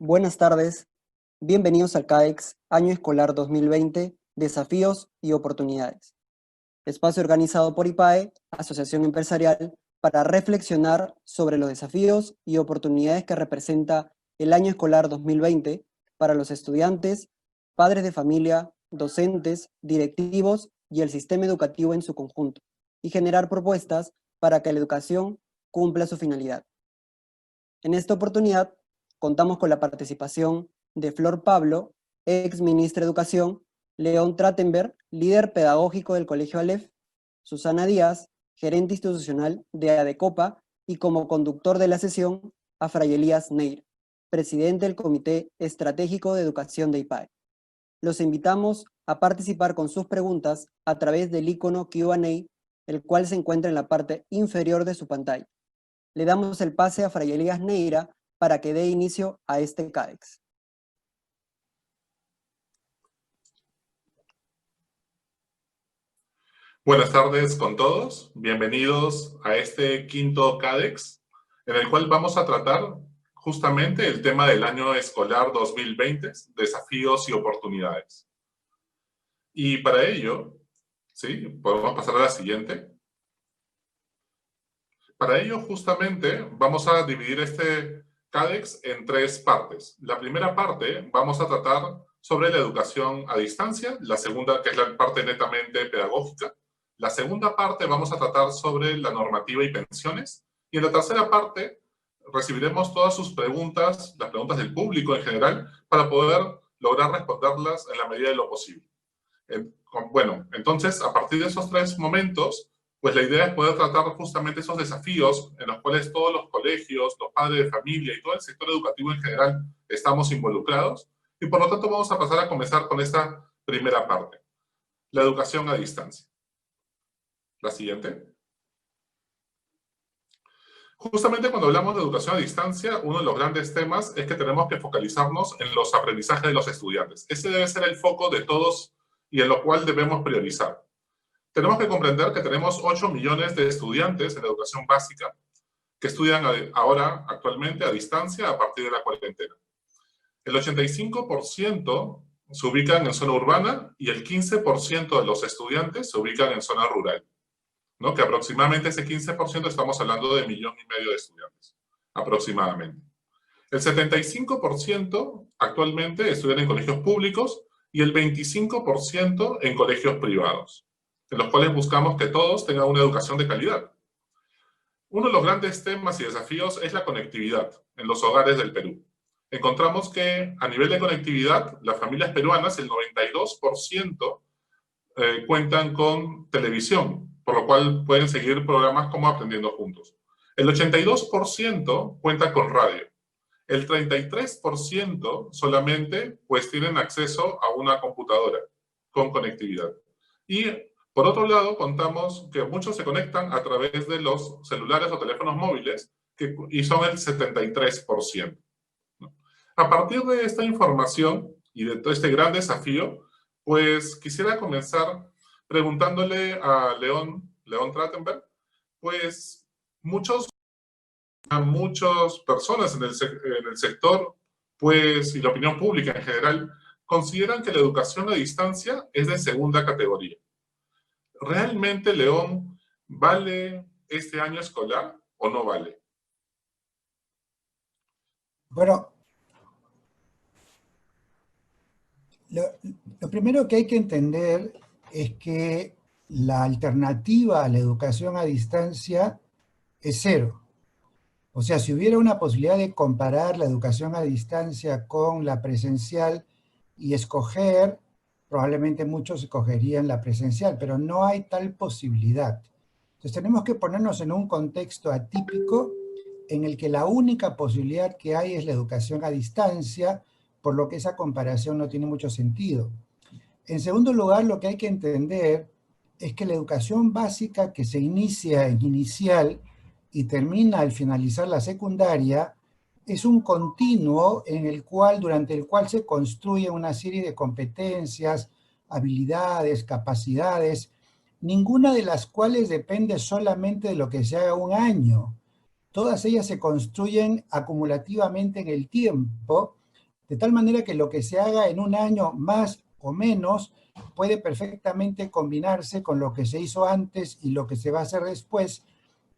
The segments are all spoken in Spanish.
Buenas tardes, bienvenidos al CAEX Año Escolar 2020, Desafíos y Oportunidades. Espacio organizado por IPAE, Asociación Empresarial, para reflexionar sobre los desafíos y oportunidades que representa el Año Escolar 2020 para los estudiantes, padres de familia, docentes, directivos y el sistema educativo en su conjunto, y generar propuestas para que la educación cumpla su finalidad. En esta oportunidad, contamos con la participación de Flor Pablo, ex ministra de Educación, León Trachtenberg, líder pedagógico del Colegio Aleph, Susana Díaz, gerente institucional de ADECOPA, y como conductor de la sesión, a Fray Elías Neira, presidente del Comité Estratégico de Educación de IPAE. Los invitamos a participar con sus preguntas a través del icono Q&A, el cual se encuentra en la parte inferior de su pantalla. Le damos el pase a Fray Elías Neira para que dé inicio a este CAEX. Buenas tardes con todos, bienvenidos a este quinto CADEX, en el cual vamos a tratar justamente el tema del año escolar 2020, desafíos y oportunidades. Y para ello, ¿sí? Podemos pasar a la siguiente. Para ello, justamente, vamos a dividir este CADEX en tres partes. La primera parte vamos a tratar sobre la educación a distancia, la segunda, que es la parte netamente pedagógica. La segunda parte vamos a tratar sobre la normativa y pensiones. Y en la tercera parte recibiremos todas sus preguntas, las preguntas del público en general, para poder lograr responderlas en la medida de lo posible. Bueno, entonces, a partir de esos tres momentos, pues la idea es poder tratar justamente esos desafíos en los cuales todos los colegios, los padres de familia y todo el sector educativo en general estamos involucrados. Y por lo tanto vamos a pasar a comenzar con esta primera parte, la educación a distancia. La siguiente. Justamente cuando hablamos de educación a distancia, uno de los grandes temas es que tenemos que focalizarnos en los aprendizajes de los estudiantes. Ese debe ser el foco de todos y en lo cual debemos priorizar. Tenemos que comprender que tenemos 8 millones de estudiantes en la educación básica que estudian ahora, actualmente, a distancia a partir de la cuarentena. El 85% se ubican en zona urbana y el 15% de los estudiantes se ubican en zona rural, ¿no? Que aproximadamente ese 15% estamos hablando de 1,5 millones de estudiantes, aproximadamente. El 75% actualmente estudian en colegios públicos y el 25% en colegios privados, en los cuales buscamos que todos tengan una educación de calidad. Uno de los grandes temas y desafíos es la conectividad en los hogares del Perú. Encontramos que a nivel de conectividad, las familias peruanas, el 92% cuentan con televisión, por lo cual pueden seguir programas como Aprendiendo Juntos. El 82% cuenta con radio. El 33% solamente pues tienen acceso a una computadora con conectividad. Y por otro lado, contamos que muchos se conectan a través de los celulares o teléfonos móviles y son el 73%. A partir de esta información y de todo este gran desafío, pues quisiera comenzar preguntándole a León Trachtenberg, pues muchas personas en el sector, pues, y la opinión pública en general, consideran que la educación a distancia es de segunda categoría. ¿Realmente, León, vale este año escolar o no vale? Bueno, lo primero que hay que entender es que la alternativa a la educación a distancia es cero. O sea, si hubiera una posibilidad de comparar la educación a distancia con la presencial y escoger, probablemente muchos escogerían la presencial, pero no hay tal posibilidad. Entonces tenemos que ponernos en un contexto atípico en el que la única posibilidad que hay es la educación a distancia, por lo que esa comparación no tiene mucho sentido. En segundo lugar, lo que hay que entender es que la educación básica que se inicia en inicial y termina al finalizar la secundaria es un continuo durante el cual se construye una serie de competencias, habilidades, capacidades, ninguna de las cuales depende solamente de lo que se haga un año. Todas ellas se construyen acumulativamente en el tiempo de tal manera que lo que se haga en un año más o menos puede perfectamente combinarse con lo que se hizo antes y lo que se va a hacer después,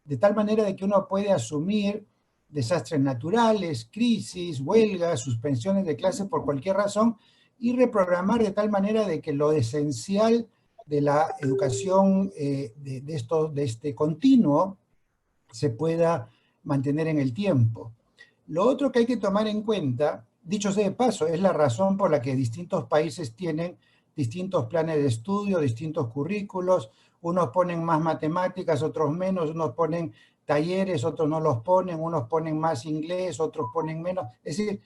de tal manera de que uno puede asumir desastres naturales, crisis, huelgas, suspensiones de clases por cualquier razón, y reprogramar de tal manera de que lo esencial de la educación de este continuo se pueda mantener en el tiempo. Lo otro que hay que tomar en cuenta, dicho sea de paso, es la razón por la que distintos países tienen distintos planes de estudio, distintos currículos, unos ponen más matemáticas, otros menos, unos ponen talleres, otros no los ponen, unos ponen más inglés, otros ponen menos. Es decir,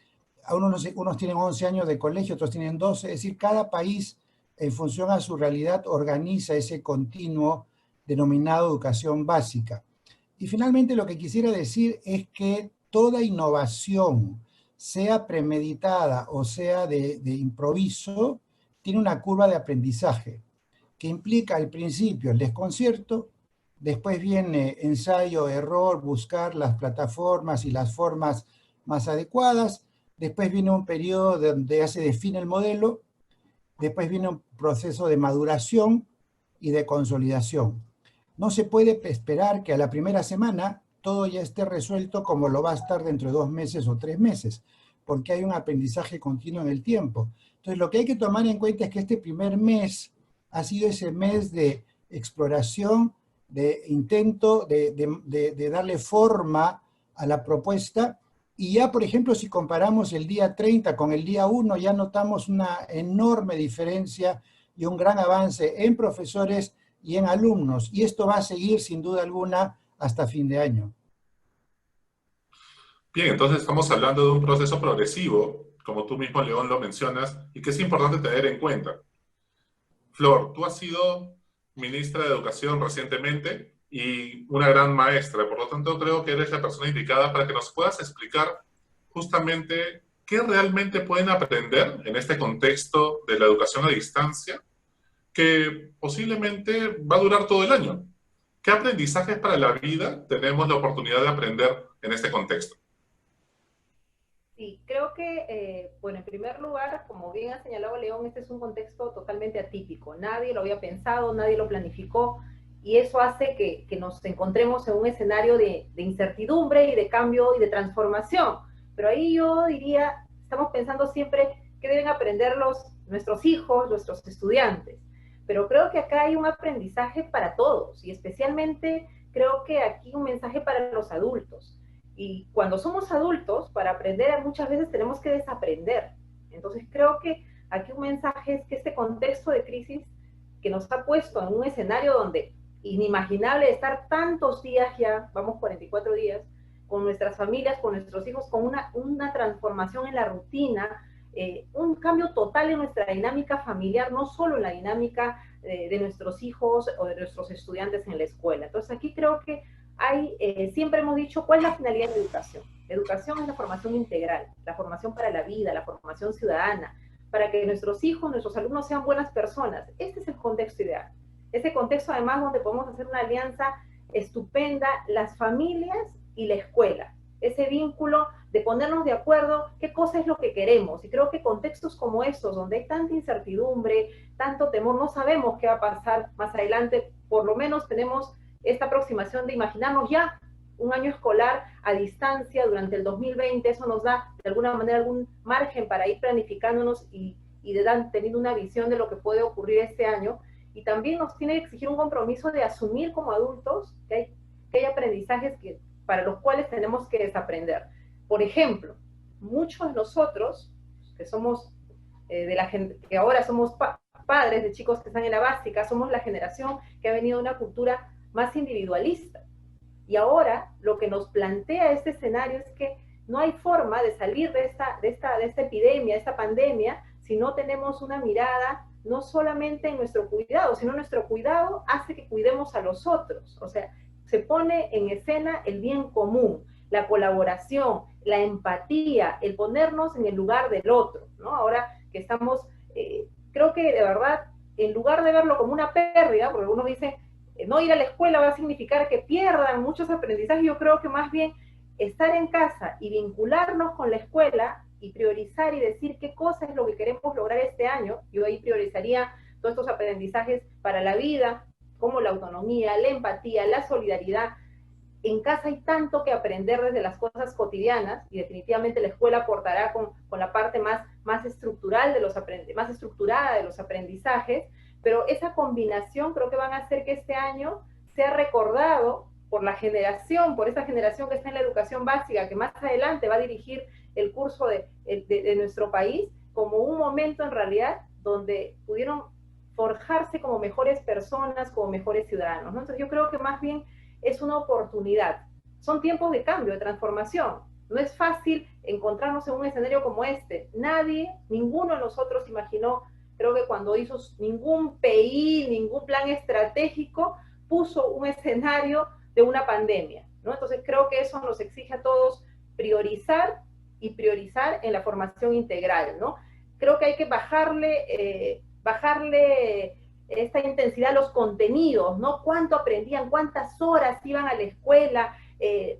unos tienen 11 años de colegio, otros tienen 12. Es decir, cada país, en función a su realidad, organiza ese continuo denominado educación básica. Y finalmente lo que quisiera decir es que toda innovación, sea premeditada o sea de improviso, tiene una curva de aprendizaje que implica al principio el desconcierto, después viene ensayo, error, buscar las plataformas y las formas más adecuadas, después viene un periodo donde ya se define el modelo, después viene un proceso de maduración y de consolidación. No se puede esperar que a la primera semana todo ya esté resuelto como lo va a estar dentro de 2 meses o 3 meses, porque hay un aprendizaje continuo en el tiempo. Entonces, lo que hay que tomar en cuenta es que este primer mes ha sido ese mes de exploración, de intento de darle forma a la propuesta, y ya, por ejemplo, si comparamos el día 30 con el día 1, ya notamos una enorme diferencia y un gran avance en profesores y en alumnos, y esto va a seguir sin duda alguna hasta fin de año. Bien, entonces estamos hablando de un proceso progresivo, como tú mismo, León, lo mencionas, y que es importante tener en cuenta. Flor, tú has sido ministra de Educación recientemente y una gran maestra, por lo tanto creo que eres la persona indicada para que nos puedas explicar justamente qué realmente pueden aprender en este contexto de la educación a distancia, que posiblemente va a durar todo el año. ¿Qué aprendizajes para la vida tenemos la oportunidad de aprender en este contexto? Sí, creo que, bueno, en primer lugar, como bien ha señalado León, este es un contexto totalmente atípico. Nadie lo había pensado, nadie lo planificó, y eso hace que nos encontremos en un escenario de incertidumbre y de cambio y de transformación. Pero ahí yo diría, estamos pensando siempre qué deben aprender nuestros hijos, nuestros estudiantes. Pero creo que acá hay un aprendizaje para todos, y especialmente creo que aquí un mensaje para los adultos. Y cuando somos adultos, para aprender muchas veces tenemos que desaprender. Entonces creo que aquí un mensaje es que este contexto de crisis que nos ha puesto en un escenario donde inimaginable estar tantos días ya, vamos 44 días, con nuestras familias, con nuestros hijos, con una transformación en la rutina, un cambio total en nuestra dinámica familiar, no solo en la dinámica de nuestros hijos o de nuestros estudiantes en la escuela. Entonces aquí creo que siempre hemos dicho cuál es la finalidad de la educación. La educación es la formación integral, la formación para la vida, la formación ciudadana, para que nuestros hijos, nuestros alumnos sean buenas personas. Este es el contexto ideal. Ese contexto además donde podemos hacer una alianza estupenda, las familias y la escuela. Ese vínculo de ponernos de acuerdo qué cosa es lo que queremos. Y creo que contextos como estos, donde hay tanta incertidumbre, tanto temor, no sabemos qué va a pasar más adelante, por lo menos tenemos esta aproximación de imaginarnos ya un año escolar a distancia durante el 2020, eso nos da de alguna manera algún margen para ir planificándonos y teniendo una visión de lo que puede ocurrir este año, y también nos tiene que exigir un compromiso de asumir como adultos que hay aprendizajes para los cuales tenemos que desaprender. Por ejemplo, muchos de nosotros que somos de la gente, que ahora somos padres de chicos que están en la básica, somos la generación que ha venido de una cultura más individualista. Y ahora lo que nos plantea este escenario es que no hay forma de salir de esta epidemia, de esta pandemia, si no tenemos una mirada no solamente en nuestro cuidado, sino nuestro cuidado hace que cuidemos a los otros. O sea, se pone en escena el bien común, la colaboración, la empatía, el ponernos en el lugar del otro, ¿no? Ahora que estamos, creo que de verdad, en lugar de verlo como una pérdida, porque algunos dicen, no ir a la escuela va a significar que pierdan muchos aprendizajes, yo creo que más bien estar en casa y vincularnos con la escuela y priorizar y decir qué cosa es lo que queremos lograr este año. Yo ahí priorizaría todos estos aprendizajes para la vida, como la autonomía, la empatía, la solidaridad. En casa hay tanto que aprender desde las cosas cotidianas, y definitivamente la escuela aportará con la parte más estructural más estructurada de los aprendizajes, pero esa combinación creo que van a hacer que este año sea recordado por esa generación que está en la educación básica, que más adelante va a dirigir el curso de nuestro país, como un momento en realidad donde pudieron forjarse como mejores personas, como mejores ciudadanos, ¿no? Entonces yo creo que más bien es una oportunidad. Son tiempos de cambio, de transformación. No es fácil encontrarnos en un escenario como este. Ninguno de nosotros imaginó, creo que cuando hizo ningún PI, ningún plan estratégico, puso un escenario de una pandemia, ¿no? Entonces creo que eso nos exige a todos priorizar en la formación integral, ¿no? Creo que hay que bajarle esta intensidad a los contenidos, ¿no? Cuánto aprendían, cuántas horas iban a la escuela,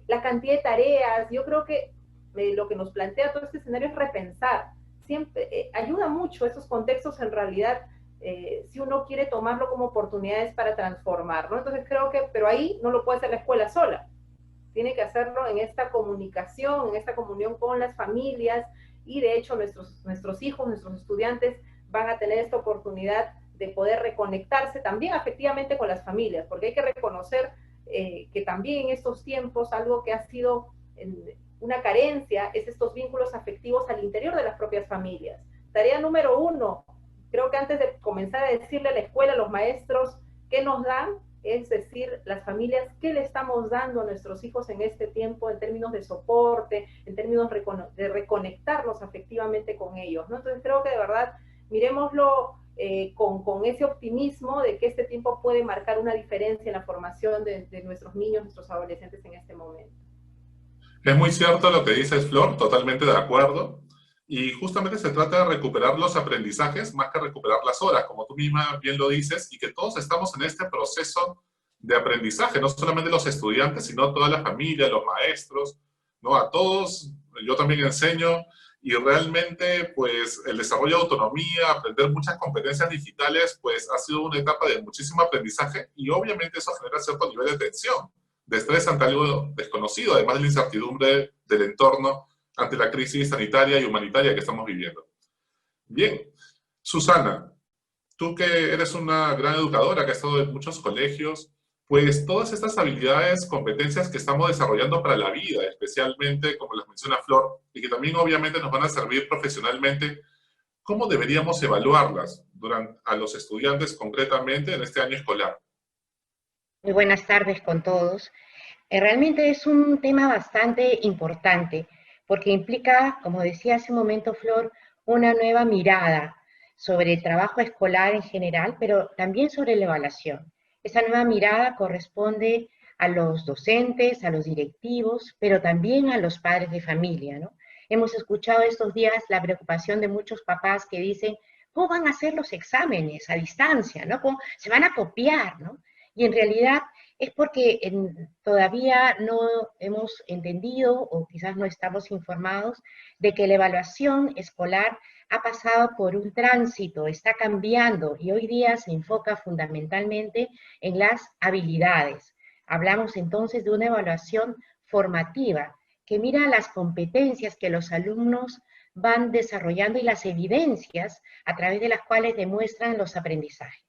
la cantidad de tareas. Yo creo que lo que nos plantea todo este escenario es repensar. Siempre ayuda mucho esos contextos en realidad, si uno quiere tomarlo como oportunidades para transformar, ¿no? Entonces creo que, pero ahí no lo puede hacer la escuela sola. Tiene que hacerlo en esta comunicación, en esta comunión con las familias, y de hecho nuestros hijos, nuestros estudiantes van a tener esta oportunidad de poder reconectarse también afectivamente con las familias, porque hay que reconocer que también en estos tiempos algo que ha sido una carencia es estos vínculos afectivos al interior de las propias familias. Tarea número 1, creo que antes de comenzar a decirle a la escuela, a los maestros, qué nos dan, es decir, las familias, qué le estamos dando a nuestros hijos en este tiempo en términos de soporte, en términos de reconectarnos afectivamente con ellos, ¿no? Entonces creo que de verdad miremoslo con ese optimismo de que este tiempo puede marcar una diferencia en la formación de nuestros niños, nuestros adolescentes en este momento. Es muy cierto lo que dices, Flor, totalmente de acuerdo. Y justamente se trata de recuperar los aprendizajes más que recuperar las horas, como tú misma bien lo dices, y que todos estamos en este proceso de aprendizaje, no solamente los estudiantes, sino toda la familia, los maestros, ¿no? A todos, yo también enseño, y realmente, pues, el desarrollo de autonomía, aprender muchas competencias digitales, pues, ha sido una etapa de muchísimo aprendizaje, y obviamente eso genera cierto nivel de tensión, de estrés ante algo desconocido, además de la incertidumbre del entorno ante la crisis sanitaria y humanitaria que estamos viviendo. Bien, Susana, tú que eres una gran educadora, que ha estado en muchos colegios, pues todas estas habilidades, competencias que estamos desarrollando para la vida, especialmente, como las menciona Flor, y que también obviamente nos van a servir profesionalmente, ¿cómo deberíamos evaluarlas a los estudiantes concretamente en este año escolar? Muy buenas tardes con todos. Realmente es un tema bastante importante porque implica, como decía hace un momento Flor, una nueva mirada sobre el trabajo escolar en general, pero también sobre la evaluación. Esa nueva mirada corresponde a los docentes, a los directivos, pero también a los padres de familia, ¿no? Hemos escuchado estos días la preocupación de muchos papás que dicen, ¿cómo van a hacer los exámenes a distancia, ¿no? ¿Cómo se van a copiar, ¿no? Y en realidad es porque todavía no hemos entendido o quizás no estamos informados de que la evaluación escolar ha pasado por un tránsito, está cambiando y hoy día se enfoca fundamentalmente en las habilidades. Hablamos entonces de una evaluación formativa que mira las competencias que los alumnos van desarrollando y las evidencias a través de las cuales demuestran los aprendizajes.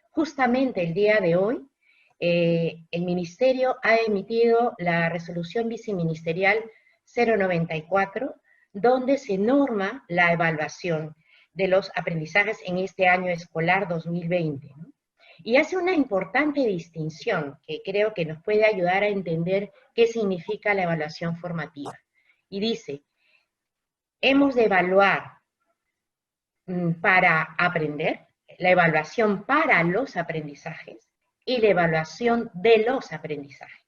Justamente el día de hoy, el Ministerio ha emitido la resolución viceministerial 094, donde se norma la evaluación de los aprendizajes en este año escolar 2020, ¿no? Y hace una importante distinción que creo que nos puede ayudar a entender qué significa la evaluación formativa. Y dice, hemos de evaluar para aprender, la evaluación para los aprendizajes, y la evaluación de los aprendizajes.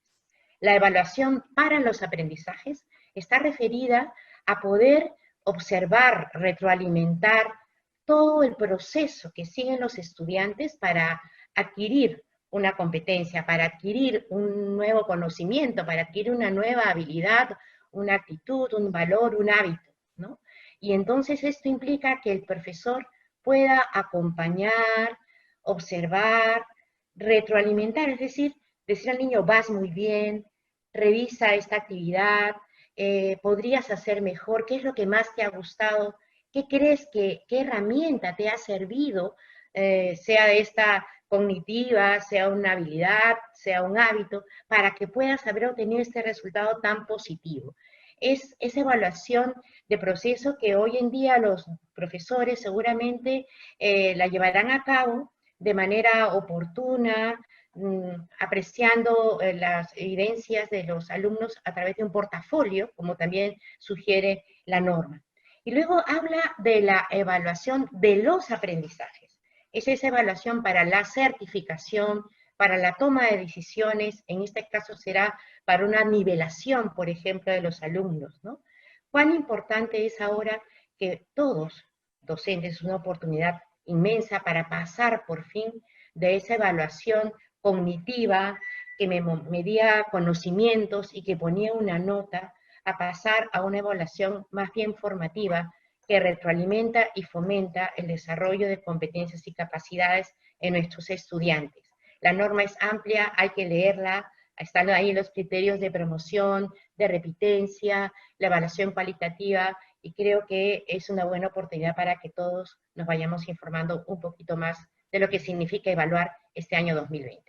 La evaluación para los aprendizajes está referida a poder observar, retroalimentar todo el proceso que siguen los estudiantes para adquirir una competencia, para adquirir un nuevo conocimiento, para adquirir una nueva habilidad, una actitud, un valor, un hábito, ¿no? Y entonces esto implica que el profesor pueda acompañar, observar, retroalimentar, es decir, decir al niño, vas muy bien, revisa esta actividad, podrías hacer mejor, qué es lo que más te ha gustado, qué crees qué herramienta te ha servido, sea esta cognitiva, sea una habilidad, sea un hábito, para que puedas haber obtenido este resultado tan positivo. Es esa evaluación de proceso que hoy en día los profesores seguramente la llevarán a cabo de manera oportuna, apreciando las evidencias de los alumnos a través de un portafolio, como también sugiere la norma. Y luego habla de la evaluación de los aprendizajes. Es esa evaluación para la certificación, para la toma de decisiones, en este caso será para una nivelación, por ejemplo, de los alumnos, ¿no? Cuán importante es ahora que todos, docentes, una oportunidad inmensa para pasar por fin de esa evaluación cognitiva que me medía conocimientos y que ponía una nota, a pasar a una evaluación más bien formativa que retroalimenta y fomenta el desarrollo de competencias y capacidades en nuestros estudiantes. La norma es amplia, hay que leerla, están ahí los criterios de promoción, de repitencia, la evaluación cualitativa, y creo que es una buena oportunidad para que todos nos vayamos informando un poquito más de lo que significa evaluar este año 2020.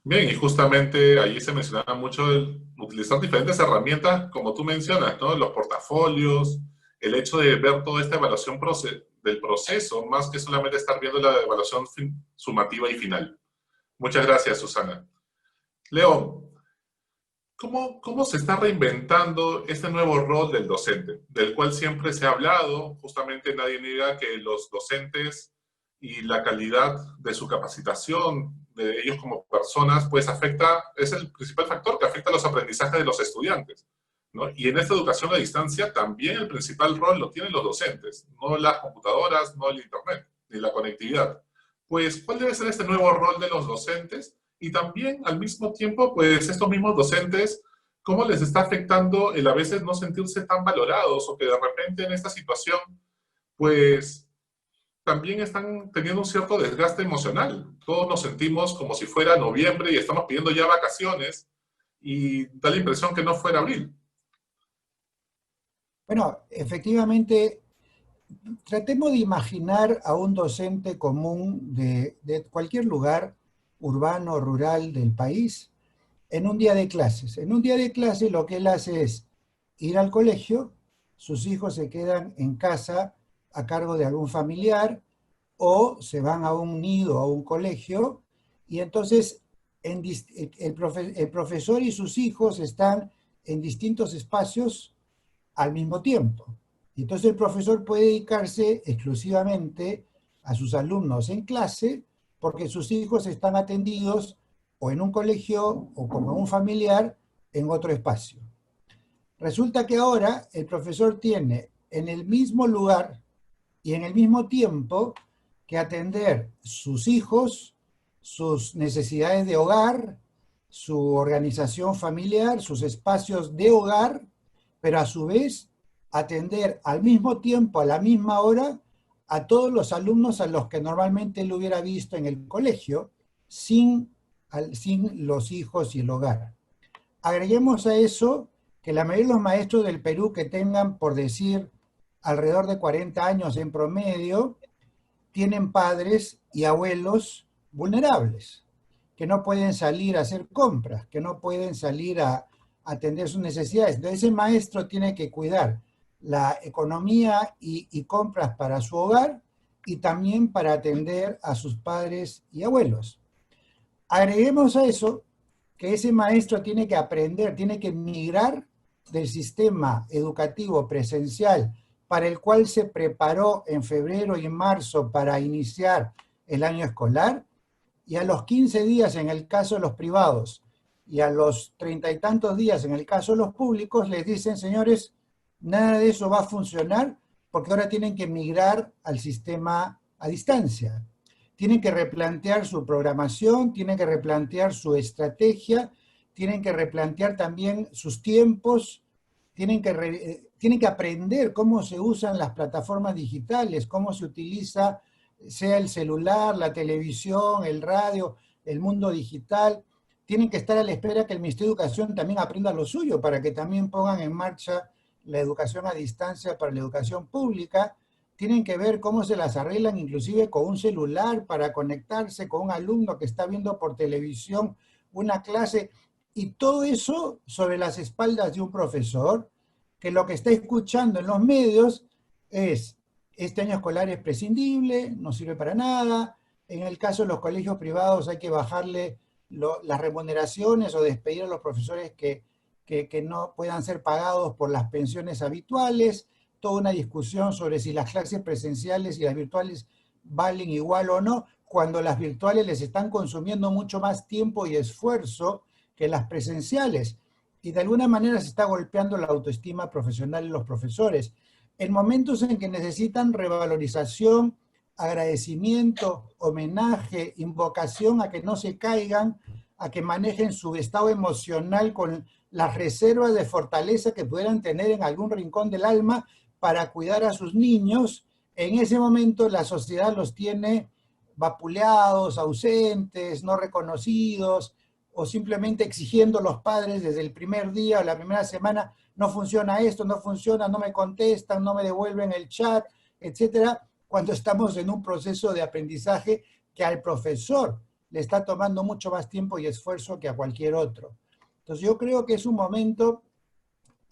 Bien, y justamente allí se mencionaba mucho el utilizar diferentes herramientas, como tú mencionas, ¿no? Los portafolios, el hecho de ver toda esta evaluación del proceso, más que solamente estar viendo la evaluación sumativa y final. Muchas gracias, Susana. León, ¿cómo se está reinventando este nuevo rol del docente? Del cual siempre se ha hablado, justamente nadie niega que los docentes y la calidad de su capacitación, de ellos como personas, pues es el principal factor que afecta a los aprendizajes de los estudiantes, ¿no? Y en esta educación a distancia también el principal rol lo tienen los docentes, no las computadoras, no el internet, ni la conectividad. Pues, ¿cuál debe ser este nuevo rol de los docentes? Y también, al mismo tiempo, pues, estos mismos docentes, ¿cómo les está afectando el a veces no sentirse tan valorados o que de repente en esta situación, pues, también están teniendo un cierto desgaste emocional? Todos nos sentimos como si fuera noviembre y estamos pidiendo ya vacaciones y da la impresión que no fuera abril. Bueno, efectivamente, tratemos de imaginar a un docente común de cualquier lugar, urbano, rural del país, en un día de clases. En un día de clases lo que él hace es ir al colegio, sus hijos se quedan en casa a cargo de algún familiar, o se van a un nido, a un colegio, y entonces el profesor y sus hijos están en distintos espacios al mismo tiempo. Y entonces el profesor puede dedicarse exclusivamente a sus alumnos en clase, porque sus hijos están atendidos o en un colegio o como un familiar en otro espacio. Resulta que ahora el profesor tiene en el mismo lugar y en el mismo tiempo que atender sus hijos, sus necesidades de hogar, su organización familiar, sus espacios de hogar, pero a su vez atender al mismo tiempo, a la misma hora, a todos los alumnos a los que normalmente él hubiera visto en el colegio, sin los hijos y el hogar. Agreguemos a eso que la mayoría de los maestros del Perú que tengan, por decir, alrededor de 40 años en promedio, tienen padres y abuelos vulnerables, que no pueden salir a hacer compras, que no pueden salir a atender sus necesidades. Entonces ese maestro tiene que cuidar la economía y compras para su hogar y también para atender a sus padres y abuelos. Agreguemos a eso que ese maestro tiene que aprender, tiene que migrar del sistema educativo presencial para el cual se preparó en febrero y en marzo para iniciar el año escolar, y a los 15 días en el caso de los privados y a los 30 y tantos días en el caso de los públicos les dicen, señores, nada de eso va a funcionar porque ahora tienen que migrar al sistema a distancia. Tienen que replantear su programación, tienen que replantear su estrategia, tienen que replantear también sus tiempos, tienen que tienen que aprender cómo se usan las plataformas digitales, cómo se utiliza, sea el celular, la televisión, el radio, el mundo digital. Tienen que estar a la espera que el Ministerio de Educación también aprenda lo suyo, para que también pongan en marcha la educación a distancia para la educación pública. Tienen que ver cómo se las arreglan inclusive con un celular para conectarse con un alumno que está viendo por televisión una clase, y todo eso sobre las espaldas de un profesor que lo que está escuchando en los medios es: este año escolar es prescindible, no sirve para nada, en el caso de los colegios privados hay que bajarle las remuneraciones o despedir a los profesores que no puedan ser pagados por las pensiones habituales, toda una discusión sobre si las clases presenciales y las virtuales valen igual o no, cuando las virtuales les están consumiendo mucho más tiempo y esfuerzo que las presenciales. Y de alguna manera se está golpeando la autoestima profesional de los profesores. En momentos en que necesitan revalorización, agradecimiento, homenaje, invocación a que no se caigan, a que manejen su estado emocional con las reservas de fortaleza que pudieran tener en algún rincón del alma para cuidar a sus niños, en ese momento la sociedad los tiene vapuleados, ausentes, no reconocidos, o simplemente exigiendo a los padres desde el primer día o la primera semana: no funciona esto, no funciona, no me contestan, no me devuelven el chat, etcétera, cuando estamos en un proceso de aprendizaje que al profesor le está tomando mucho más tiempo y esfuerzo que a cualquier otro. Entonces yo creo que es un momento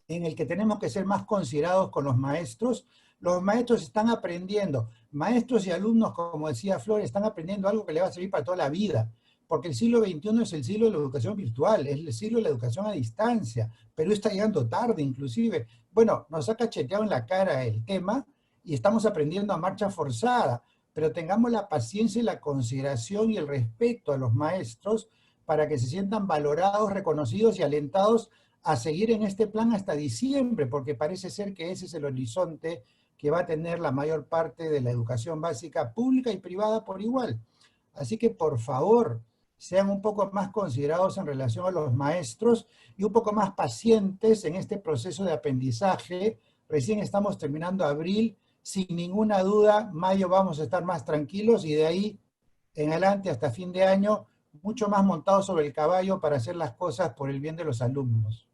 en el que tenemos que ser más considerados con los maestros. Los maestros están aprendiendo, maestros y alumnos, como decía Flor, están aprendiendo algo que le va a servir para toda la vida, porque el siglo XXI es el siglo de la educación virtual, es el siglo de la educación a distancia. Perú está llegando tarde inclusive. Bueno, nos ha cacheteado en la cara el tema y estamos aprendiendo a marcha forzada, pero tengamos la paciencia y la consideración y el respeto a los maestros para que se sientan valorados, reconocidos y alentados a seguir en este plan hasta diciembre, porque parece ser que ese es el horizonte que va a tener la mayor parte de la educación básica pública y privada por igual. Así que, por favor, sean un poco más considerados en relación a los maestros y un poco más pacientes en este proceso de aprendizaje. Recién estamos terminando abril, sin ninguna duda, mayo vamos a estar más tranquilos y de ahí en adelante hasta fin de año, mucho más montados sobre el caballo para hacer las cosas por el bien de los alumnos.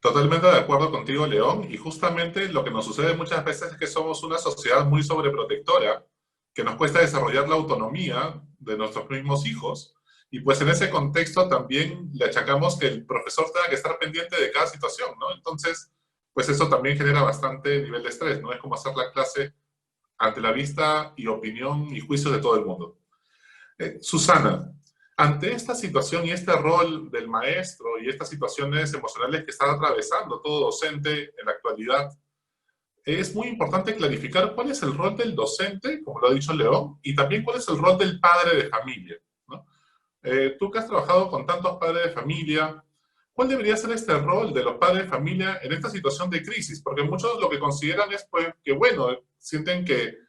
Totalmente de acuerdo contigo, León, y justamente lo que nos sucede muchas veces es que somos una sociedad muy sobreprotectora, que nos cuesta desarrollar la autonomía de nuestros mismos hijos, y pues en ese contexto también le achacamos que el profesor tenga que estar pendiente de cada situación, ¿no? Entonces, pues eso también genera bastante nivel de estrés, ¿no? Es como hacer la clase ante la vista y opinión y juicio de todo el mundo. Susana, ante esta situación y este rol del maestro y estas situaciones emocionales que está atravesando todo docente en la actualidad, es muy importante clarificar cuál es el rol del docente, como lo ha dicho León, y también cuál es el rol del padre de familia, ¿no? Tú que has trabajado con tantos padres de familia, ¿cuál debería ser este rol de los padres de familia en esta situación de crisis? Porque muchos lo que consideran es pues, que, bueno, sienten que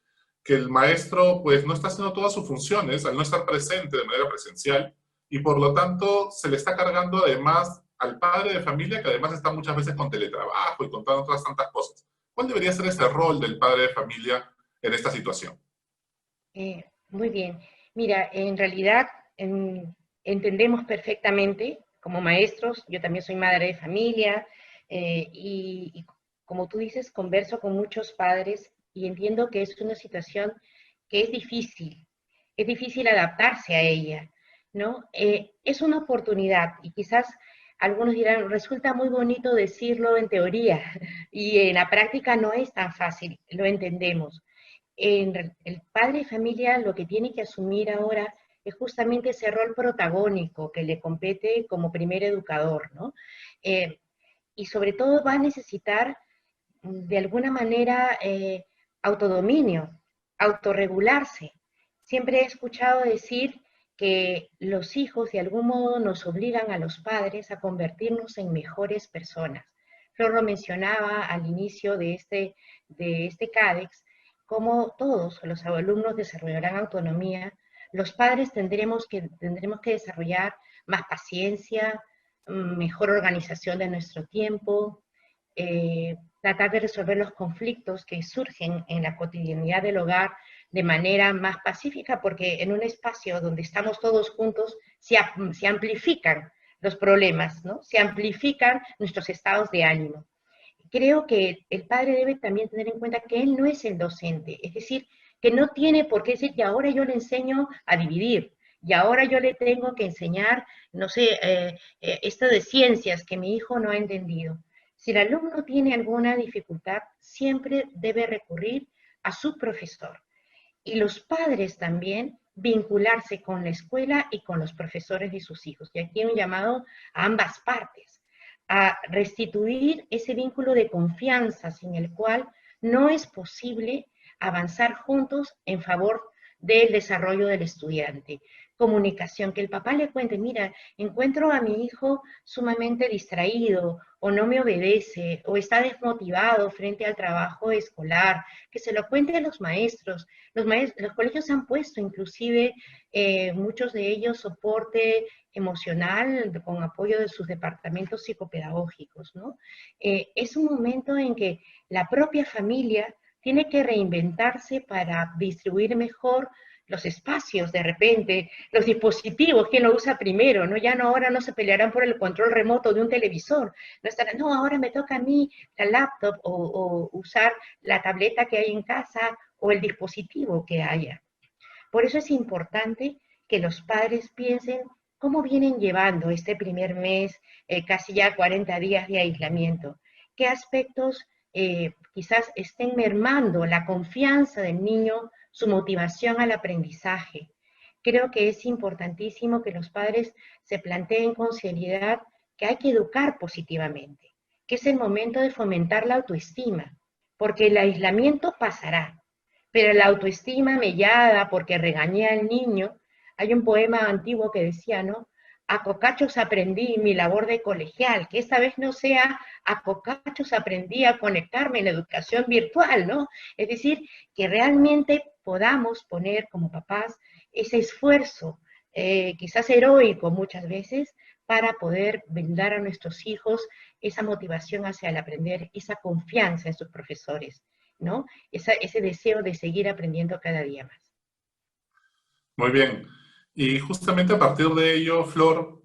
el maestro pues no está haciendo todas sus funciones al no estar presente de manera presencial y por lo tanto se le está cargando además al padre de familia que además está muchas veces con teletrabajo y con otras tantas cosas. ¿Cuál debería ser este rol del padre de familia en esta situación? Muy bien. Mira, en realidad entendemos perfectamente como maestros, yo también soy madre de familia y como tú dices, converso con muchos padres y entiendo que es una situación que es difícil adaptarse a ella, ¿no? Es una oportunidad y quizás algunos dirán, resulta muy bonito decirlo en teoría y en la práctica no es tan fácil, lo entendemos. El padre de familia lo que tiene que asumir ahora es justamente ese rol protagónico que le compete como primer educador, ¿no? Y sobre todo va a necesitar de alguna manera autodominio, autorregularse. Siempre he escuchado decir que los hijos de algún modo nos obligan a los padres a convertirnos en mejores personas. Flor lo mencionaba al inicio de este CADEX, como todos los alumnos desarrollarán autonomía, los padres tendremos que desarrollar más paciencia, mejor organización de nuestro tiempo, tratar de resolver los conflictos que surgen en la cotidianidad del hogar de manera más pacífica, porque en un espacio donde estamos todos juntos se amplifican los problemas, ¿no? Se amplifican nuestros estados de ánimo. Creo que el padre debe también tener en cuenta que él no es el docente, es decir, que no tiene por qué decir que ahora yo le enseño a dividir, y ahora yo le tengo que enseñar, no sé, esto de ciencias que mi hijo no ha entendido. Si el alumno tiene alguna dificultad, siempre debe recurrir a su profesor. Y los padres también vincularse con la escuela y con los profesores de sus hijos. Y aquí hay un llamado a ambas partes, a restituir ese vínculo de confianza sin el cual no es posible avanzar juntos en favor del desarrollo del estudiante. Comunicación, que el papá le cuente, mira, encuentro a mi hijo sumamente distraído, o no me obedece, o está desmotivado frente al trabajo escolar, que se lo cuente a los maestros. Los colegios han puesto inclusive, muchos de ellos, soporte emocional con apoyo de sus departamentos psicopedagógicos, ¿no? Es un momento en que la propia familia tiene que reinventarse para distribuir mejor los espacios, de repente, los dispositivos, quién lo usa primero, ¿no? Ya no, ahora no se pelearán por el control remoto de un televisor, no estarán, no, ahora me toca a mí la laptop o usar la tableta que hay en casa o el dispositivo que haya. Por eso es importante que los padres piensen cómo vienen llevando este primer mes, casi ya 40 días de aislamiento, qué aspectos quizás estén mermando la confianza del niño, su motivación al aprendizaje. Creo que es importantísimo que los padres se planteen con seriedad que hay que educar positivamente, que es el momento de fomentar la autoestima, porque el aislamiento pasará, pero la autoestima mellada porque regañé al niño, hay un poema antiguo que decía, ¿no? A cocachos aprendí mi labor de colegial, que esta vez no sea a cocachos aprendí a conectarme en la educación virtual, ¿no? Es decir, que realmente podamos poner como papás ese esfuerzo, quizás heroico muchas veces, para poder brindar a nuestros hijos esa motivación hacia el aprender, esa confianza en sus profesores, ¿no? Ese deseo de seguir aprendiendo cada día más. Muy bien. Y justamente a partir de ello, Flor,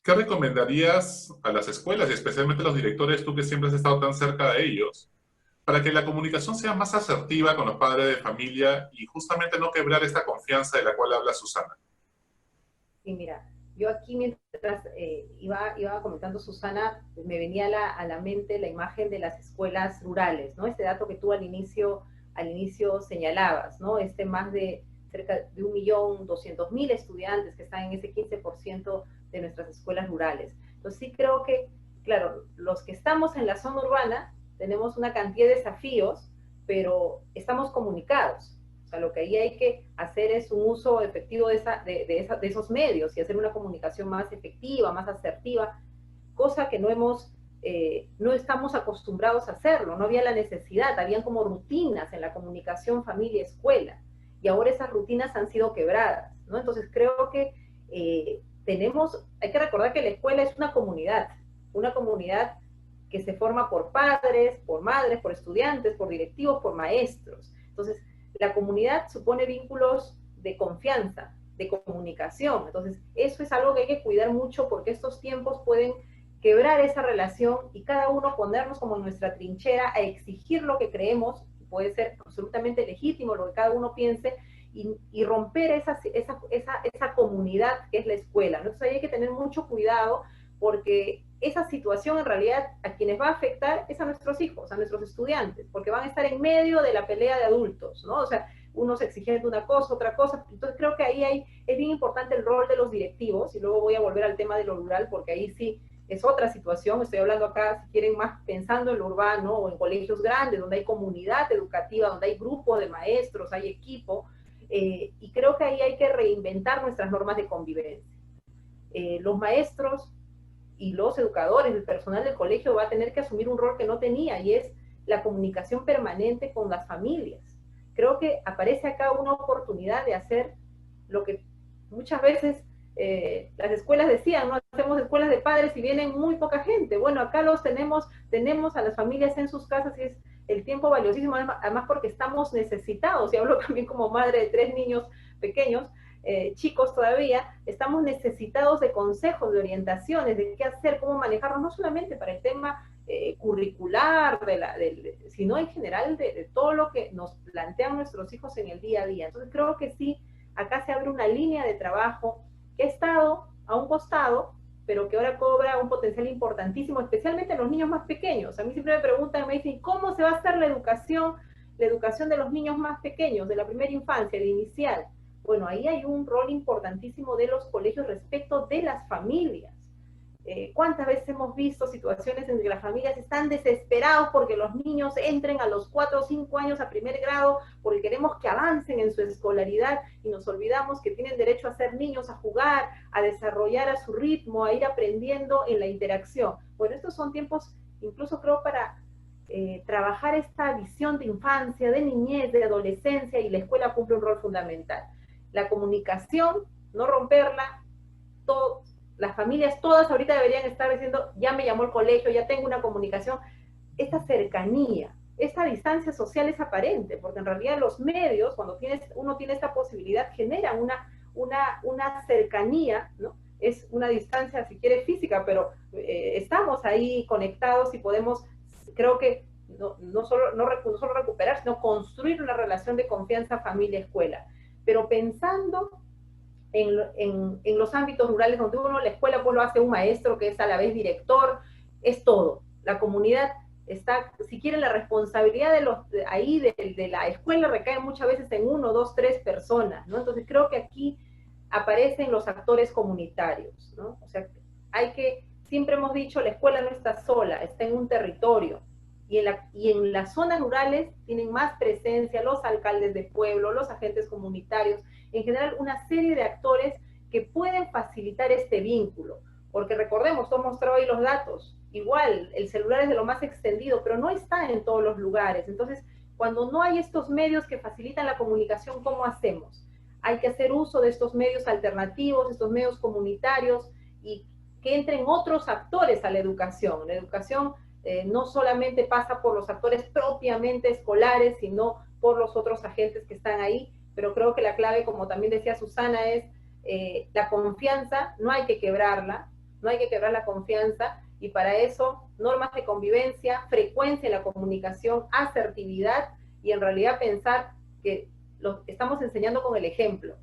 ¿qué recomendarías a las escuelas y especialmente a los directores, tú que siempre has estado tan cerca de ellos, para que la comunicación sea más asertiva con los padres de familia y justamente no quebrar esta confianza de la cual habla Susana? Sí, mira, yo aquí mientras iba comentando Susana, me venía a la mente la imagen de las escuelas rurales, ¿no? Este dato que tú al inicio señalabas, ¿no? Más de cerca de 1.200.000 estudiantes que están en ese 15% de nuestras escuelas rurales. Entonces sí creo que, claro, los que estamos en la zona urbana tenemos una cantidad de desafíos, pero estamos comunicados. O sea, lo que ahí hay que hacer es un uso efectivo de esos medios y hacer una comunicación más efectiva, más asertiva, cosa que no estamos acostumbrados a hacerlo, no había la necesidad, habían como rutinas en la comunicación familia-escuela, y ahora esas rutinas han sido quebradas, ¿no? Entonces creo que hay que recordar que la escuela es una comunidad que se forma por padres, por madres, por estudiantes, por directivos, por maestros. Entonces, la comunidad supone vínculos de confianza, de comunicación. Entonces, eso es algo que hay que cuidar mucho porque estos tiempos pueden quebrar esa relación y cada uno ponernos como en nuestra trinchera a exigir lo que creemos, puede ser absolutamente legítimo lo que cada uno piense, y romper esa comunidad que es la escuela. Entonces ahí hay que tener mucho cuidado porque esa situación en realidad a quienes va a afectar es a nuestros hijos, a nuestros estudiantes, porque van a estar en medio de la pelea de adultos, ¿no? O sea, unos exigiendo una cosa, otra cosa. Entonces creo que es bien importante el rol de los directivos, y luego voy a volver al tema de lo rural, porque ahí sí es otra situación. Estoy hablando acá, si quieren, más pensando en lo urbano o en colegios grandes, donde hay comunidad educativa, donde hay grupos de maestros, hay equipo, y creo que ahí hay que reinventar nuestras normas de convivencia. Los maestros y los educadores, el personal del colegio va a tener que asumir un rol que no tenía, y es la comunicación permanente con las familias. Creo que aparece acá una oportunidad de hacer lo que muchas veces las escuelas decían, ¿no? Hacemos escuelas de padres y vienen muy poca gente. Bueno, acá los tenemos a las familias en sus casas y es el tiempo valiosísimo, además porque estamos necesitados, y hablo también como madre de 3 niños pequeños, chicos todavía, estamos necesitados de consejos, de orientaciones, de qué hacer, cómo manejarnos, no solamente para el tema curricular, sino en general de todo lo que nos plantean nuestros hijos en el día a día. Entonces creo que sí, acá se abre una línea de trabajo que ha estado a un costado, pero que ahora cobra un potencial importantísimo, especialmente en los niños más pequeños. A mí siempre me preguntan, me dicen, ¿cómo se va a hacer la educación de los niños más pequeños, de la primera infancia, de inicial? Bueno, ahí hay un rol importantísimo de los colegios respecto de las familias. ¿Cuántas veces hemos visto situaciones en que las familias están desesperados porque los niños entren a los 4 o 5 años a primer grado, porque queremos que avancen en su escolaridad y nos olvidamos que tienen derecho a ser niños, a jugar, a desarrollar a su ritmo, a ir aprendiendo en la interacción? Bueno, estos son tiempos, incluso creo, para trabajar esta visión de infancia, de niñez, de adolescencia, y la escuela cumple un rol fundamental. La comunicación, no romperla, las familias todas ahorita deberían estar diciendo, ya me llamó el colegio, ya tengo una comunicación. Esta cercanía, esta distancia social es aparente, porque en realidad los medios, cuando uno tiene esta posibilidad, generan una cercanía, ¿no? Es una distancia, si quiere, física, pero estamos ahí conectados y podemos, creo que, no solo recuperar, sino construir una relación de confianza familia-escuela. Pero pensando en los ámbitos rurales donde la escuela pues lo hace un maestro que es a la vez director, es todo. La comunidad está, si quieren, la responsabilidad de la escuela recae muchas veces en 1, 2, 3 personas, ¿no? Entonces creo que aquí aparecen los actores comunitarios, ¿no? O sea, siempre hemos dicho, la escuela no está sola, está en un territorio. Y en las zonas rurales tienen más presencia los alcaldes de pueblo, los agentes comunitarios, en general una serie de actores que pueden facilitar este vínculo. Porque recordemos, tú has mostrado ahí los datos, igual el celular es de lo más extendido, pero no está en todos los lugares. Entonces, cuando no hay estos medios que facilitan la comunicación, ¿cómo hacemos? Hay que hacer uso de estos medios alternativos, estos medios comunitarios, y que entren otros actores a la educación. La educación no solamente pasa por los actores propiamente escolares, sino por los otros agentes que están ahí, pero creo que la clave, como también decía Susana, es la confianza. No hay que quebrarla, no hay que quebrar la confianza, y para eso normas de convivencia, frecuencia en la comunicación, asertividad, y en realidad pensar que estamos enseñando con el ejemplo.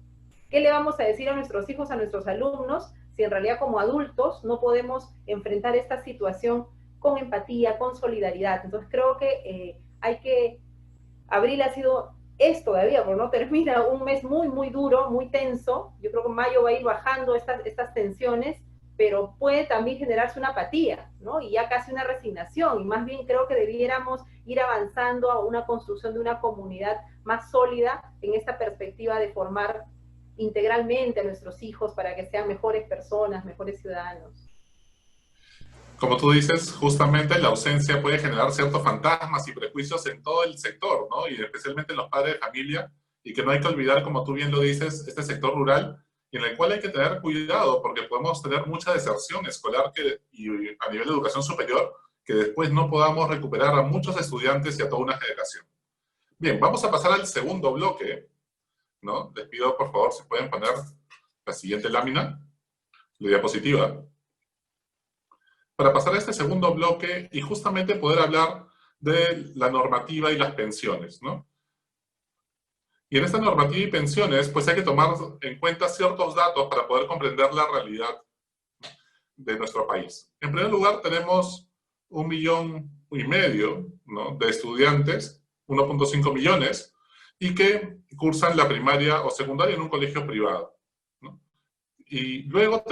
¿Qué le vamos a decir a nuestros hijos, a nuestros alumnos, si en realidad como adultos no podemos enfrentar esta situación con empatía, con solidaridad? Entonces creo que abril ha sido, todavía, porque no termina, un mes muy, muy duro, muy tenso. Yo creo que mayo va a ir bajando estas tensiones, pero puede también generarse una apatía, ¿no? Y ya casi una resignación, y más bien creo que debiéramos ir avanzando a una construcción de una comunidad más sólida en esta perspectiva de formar integralmente a nuestros hijos para que sean mejores personas, mejores ciudadanos. Como tú dices, justamente la ausencia puede generar ciertos fantasmas y prejuicios en todo el sector, ¿no? Y especialmente en los padres de familia, y que no hay que olvidar, como tú bien lo dices, este sector rural, en el cual hay que tener cuidado, porque podemos tener mucha deserción escolar y a nivel de educación superior, que después no podamos recuperar a muchos estudiantes y a toda una generación. Bien, vamos a pasar al segundo bloque, ¿no? Les pido, por favor, si pueden poner la siguiente lámina, la diapositiva, para pasar a este segundo bloque y justamente poder hablar de la normativa y las pensiones, ¿no? Y en esta normativa y pensiones, pues hay que tomar en cuenta ciertos datos para poder comprender la realidad de nuestro país. En primer lugar, tenemos 1,5 millones, ¿no?, de estudiantes, 1,5 millones, y que cursan la primaria o secundaria en un colegio privado, ¿no? Y luego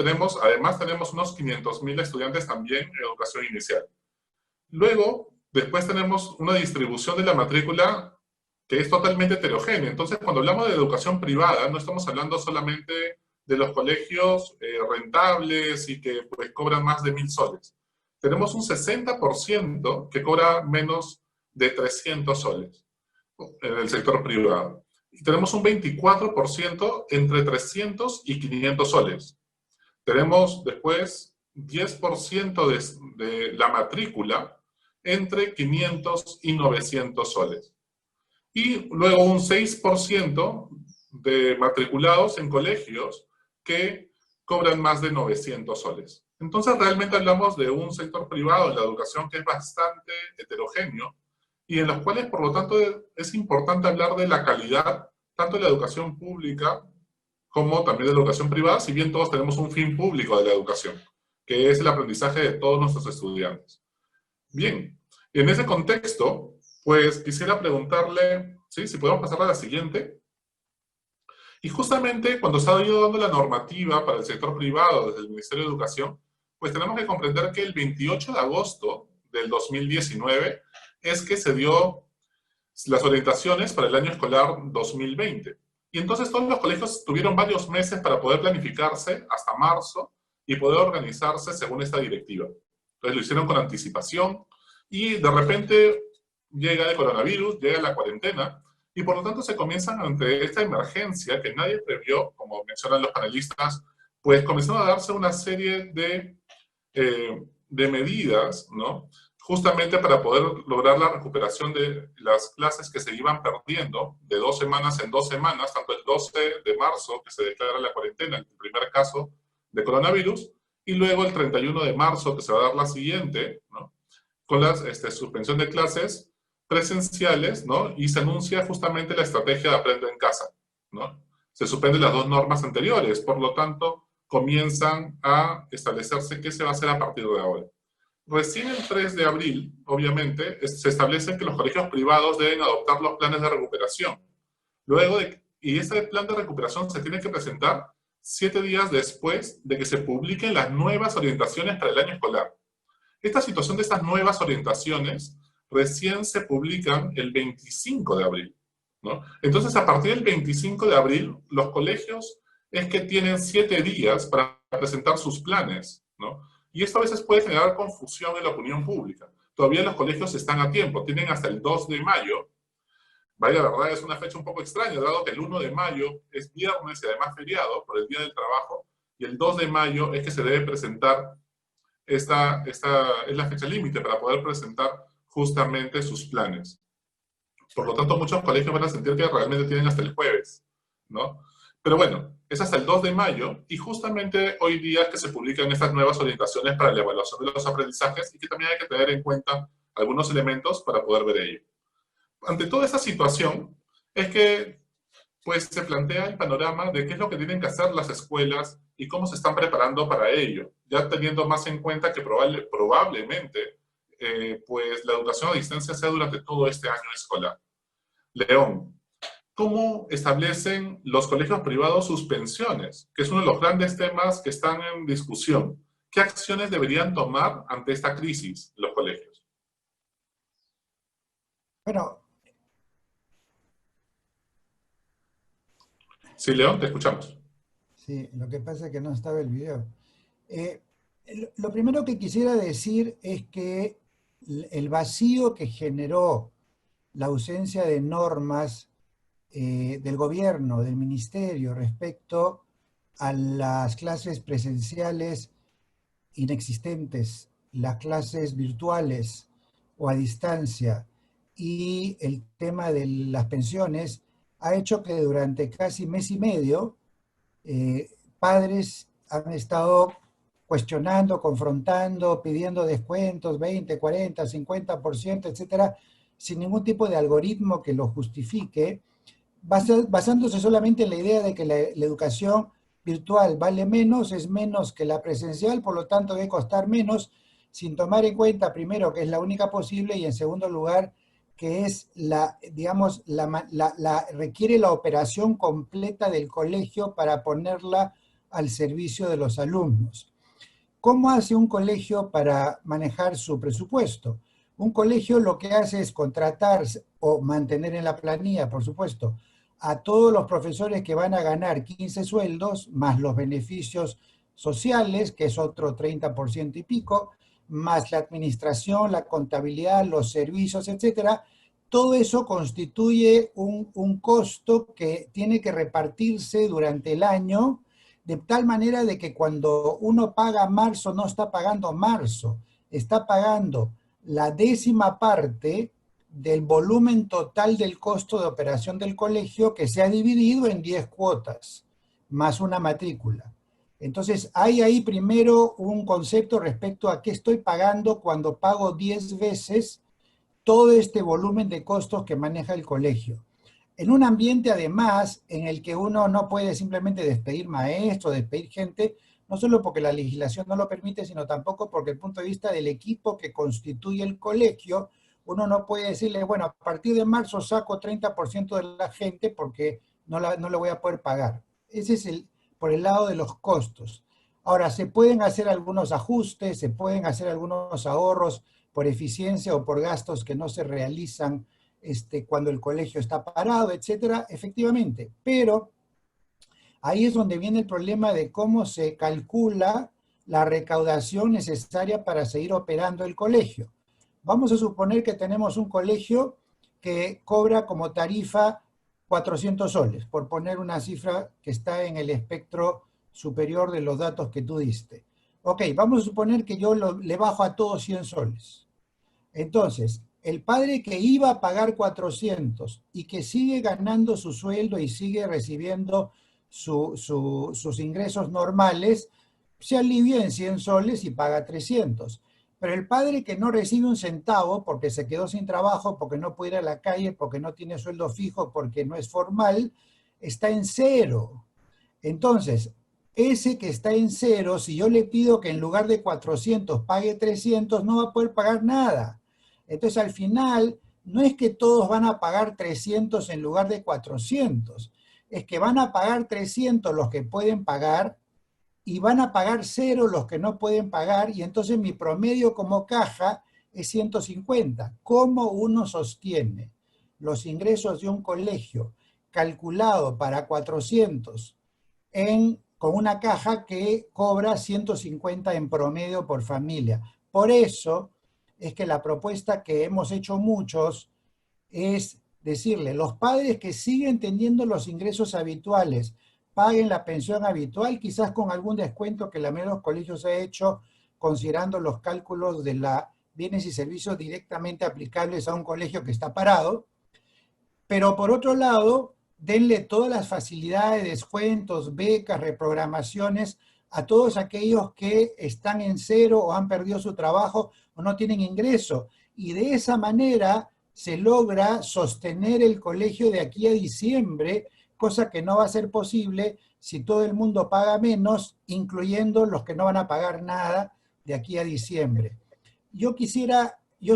además tenemos unos 500,000 estudiantes también en educación inicial. Luego, después tenemos una distribución de la matrícula que es totalmente heterogénea. Entonces, cuando hablamos de educación privada, no estamos hablando solamente de los colegios rentables y que pues, cobran más de 1.000 soles. Tenemos un 60% que cobra menos de 300 soles en el sector privado. Y tenemos un 24% entre 300 y 500 soles. Tenemos después 10% de la matrícula entre 500 y 900 soles. Y luego un 6% de matriculados en colegios que cobran más de 900 soles. Entonces realmente hablamos de un sector privado de la educación que es bastante heterogéneo y en los cuales, por lo tanto, es importante hablar de la calidad tanto de la educación pública como también de la educación privada, si bien todos tenemos un fin público de la educación, que es el aprendizaje de todos nuestros estudiantes. Bien, y en ese contexto, pues quisiera preguntarle, ¿sí? Si podemos pasar a la siguiente. Y justamente cuando se ha ido dando la normativa para el sector privado desde el Ministerio de Educación, pues tenemos que comprender que el 28 de agosto del 2019 es que se dio las orientaciones para el año escolar 2020. Y entonces todos los colegios tuvieron varios meses para poder planificarse hasta marzo y poder organizarse según esta directiva. Entonces lo hicieron con anticipación y de repente llega el coronavirus, llega la cuarentena y por lo tanto se comienzan ante esta emergencia que nadie previó, como mencionan los panelistas, pues comenzaron a darse una serie de medidas, ¿no? Justamente para poder lograr la recuperación de las clases que se iban perdiendo de 2 semanas en 2 semanas, tanto el 12 de marzo, que se declara la cuarentena, el primer caso de coronavirus, y luego el 31 de marzo, que se va a dar la siguiente, ¿no? Con la suspensión de clases presenciales, ¿no? Y se anuncia justamente la estrategia de aprendo en casa, ¿no? Se suspenden las 2 normas anteriores, por lo tanto, comienzan a establecerse qué se va a hacer a partir de ahora. Recién el 3 de abril, obviamente, se establece que los colegios privados deben adoptar los planes de recuperación. Luego y este plan de recuperación se tiene que presentar 7 días después de que se publiquen las nuevas orientaciones para el año escolar. Esta situación de estas nuevas orientaciones recién se publican el 25 de abril, ¿no? Entonces, a partir del 25 de abril, los colegios es que tienen 7 días para presentar sus planes, ¿no? Y esto a veces puede generar confusión en la opinión pública. Todavía los colegios están a tiempo, tienen hasta el 2 de mayo. Vaya, la verdad es una fecha un poco extraña, dado que el 1 de mayo es viernes y además feriado por el Día del Trabajo, y el 2 de mayo es que se debe presentar, esta es la fecha límite para poder presentar justamente sus planes. Por lo tanto, muchos colegios van a sentir que realmente tienen hasta el jueves, ¿no? Pero bueno, es hasta el 2 de mayo y justamente hoy día es que se publican estas nuevas orientaciones para la evaluación de los aprendizajes y que también hay que tener en cuenta algunos elementos para poder ver ello. Ante toda esta situación es que pues, se plantea el panorama de qué es lo que tienen que hacer las escuelas y cómo se están preparando para ello, ya teniendo más en cuenta que probablemente pues, la educación a distancia sea durante todo este año escolar. León, ¿cómo establecen los colegios privados sus pensiones? Que es uno de los grandes temas que están en discusión. ¿Qué acciones deberían tomar ante esta crisis los colegios? Bueno. Sí, León, te escuchamos. Sí, lo que pasa es que no estaba el video. Lo primero que quisiera decir es que el vacío que generó la ausencia de normas del gobierno, del ministerio, respecto a las clases presenciales inexistentes, las clases virtuales o a distancia y el tema de las pensiones, ha hecho que durante casi mes y medio padres han estado cuestionando, confrontando, pidiendo descuentos, 20, 40, 50%, etcétera, sin ningún tipo de algoritmo que lo justifique, basándose solamente en la idea de que la educación virtual vale menos, es menos que la presencial, por lo tanto debe costar menos, sin tomar en cuenta, primero, que es la única posible, y en segundo lugar, que es requiere la operación completa del colegio para ponerla al servicio de los alumnos. ¿Cómo hace un colegio para manejar su presupuesto? Un colegio lo que hace es contratar o mantener en la planilla, por supuesto, a todos los profesores que van a ganar 15 sueldos, más los beneficios sociales, que es otro 30% y pico, más la administración, la contabilidad, los servicios, etcétera. Todo eso constituye un costo que tiene que repartirse durante el año de tal manera de que cuando uno paga marzo no está pagando marzo, está pagando la 10ª parte del volumen total del costo de operación del colegio, que se ha dividido en 10 cuotas, más una matrícula. Entonces, hay ahí primero un concepto respecto a qué estoy pagando cuando pago 10 veces todo este volumen de costos que maneja el colegio. En un ambiente, además, en el que uno no puede simplemente despedir maestros, despedir gente, no solo porque la legislación no lo permite, sino tampoco porque el punto de vista del equipo que constituye el colegio, uno no puede decirle, bueno, a partir de marzo saco 30% de la gente porque no le voy a poder pagar. Ese es por el lado de los costos. Ahora, se pueden hacer algunos ajustes, se pueden hacer algunos ahorros por eficiencia o por gastos que no se realizan cuando el colegio está parado, etcétera, efectivamente. Pero ahí es donde viene el problema de cómo se calcula la recaudación necesaria para seguir operando el colegio. Vamos a suponer que tenemos un colegio que cobra como tarifa 400 soles, por poner una cifra que está en el espectro superior de los datos que tú diste. Ok, vamos a suponer que yo le bajo a todos 100 soles. Entonces, el padre que iba a pagar 400 y que sigue ganando su sueldo y sigue recibiendo sus ingresos normales, se alivia en 100 soles y paga 300. Pero el padre que no recibe un centavo porque se quedó sin trabajo, porque no puede ir a la calle, porque no tiene sueldo fijo, porque no es formal, está en cero. Entonces, ese que está en cero, si yo le pido que en lugar de 400 pague 300, no va a poder pagar nada. Entonces, al final, no es que todos van a pagar 300 en lugar de 400, es que van a pagar 300 los que pueden pagar y van a pagar 0 los que no pueden pagar, y entonces mi promedio como caja es 150. ¿Cómo uno sostiene los ingresos de un colegio calculado para 400 con una caja que cobra 150 en promedio por familia? Por eso es que la propuesta que hemos hecho muchos es decirle, los padres que siguen teniendo los ingresos habituales, paguen la pensión habitual, quizás con algún descuento que la mayoría de los colegios ha hecho, considerando los cálculos de la bienes y servicios directamente aplicables a un colegio que está parado. Pero por otro lado, denle todas las facilidades, descuentos, becas, reprogramaciones a todos aquellos que están en cero o han perdido su trabajo o no tienen ingreso. Y de esa manera se logra sostener el colegio de aquí a diciembre, cosa que no va a ser posible si todo el mundo paga menos, incluyendo los que no van a pagar nada de aquí a diciembre. Yo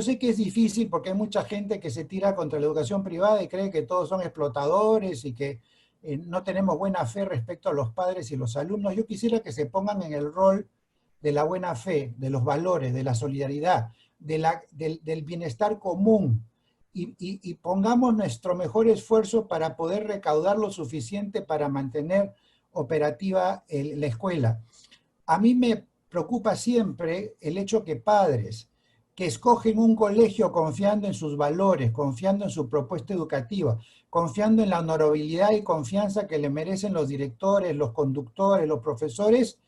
sé que es difícil porque hay mucha gente que se tira contra la educación privada y cree que todos son explotadores y que no tenemos buena fe respecto a los padres y los alumnos. Yo quisiera que se pongan en el rol de la buena fe, de los valores, de la solidaridad, del bienestar común, y pongamos nuestro mejor esfuerzo para poder recaudar lo suficiente para mantener operativa la escuela. A mí me preocupa siempre el hecho que padres que escogen un colegio confiando en sus valores, confiando en su propuesta educativa, confiando en la honorabilidad y confianza que le merecen los directores, los conductores, los profesores,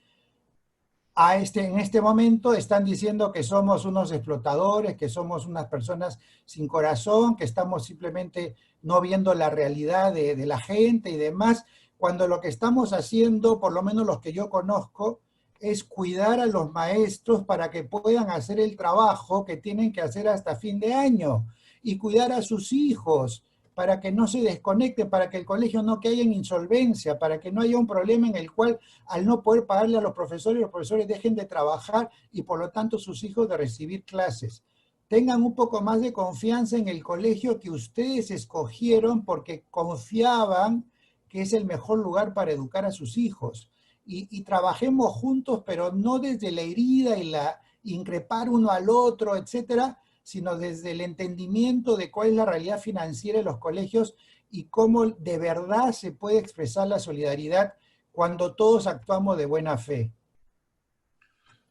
en este momento están diciendo que somos unos explotadores, que somos unas personas sin corazón, que estamos simplemente no viendo la realidad de la gente y demás, cuando lo que estamos haciendo, por lo menos los que yo conozco, es cuidar a los maestros para que puedan hacer el trabajo que tienen que hacer hasta fin de año, y cuidar a sus hijos para que no se desconecten, para que el colegio no caiga en insolvencia, para que no haya un problema en el cual al no poder pagarle a los profesores dejen de trabajar y por lo tanto sus hijos de recibir clases. Tengan un poco más de confianza en el colegio que ustedes escogieron porque confiaban que es el mejor lugar para educar a sus hijos. Y trabajemos juntos, pero no desde la herida y la increpar uno al otro, etcétera, sino desde el entendimiento de cuál es la realidad financiera de los colegios y cómo de verdad se puede expresar la solidaridad cuando todos actuamos de buena fe.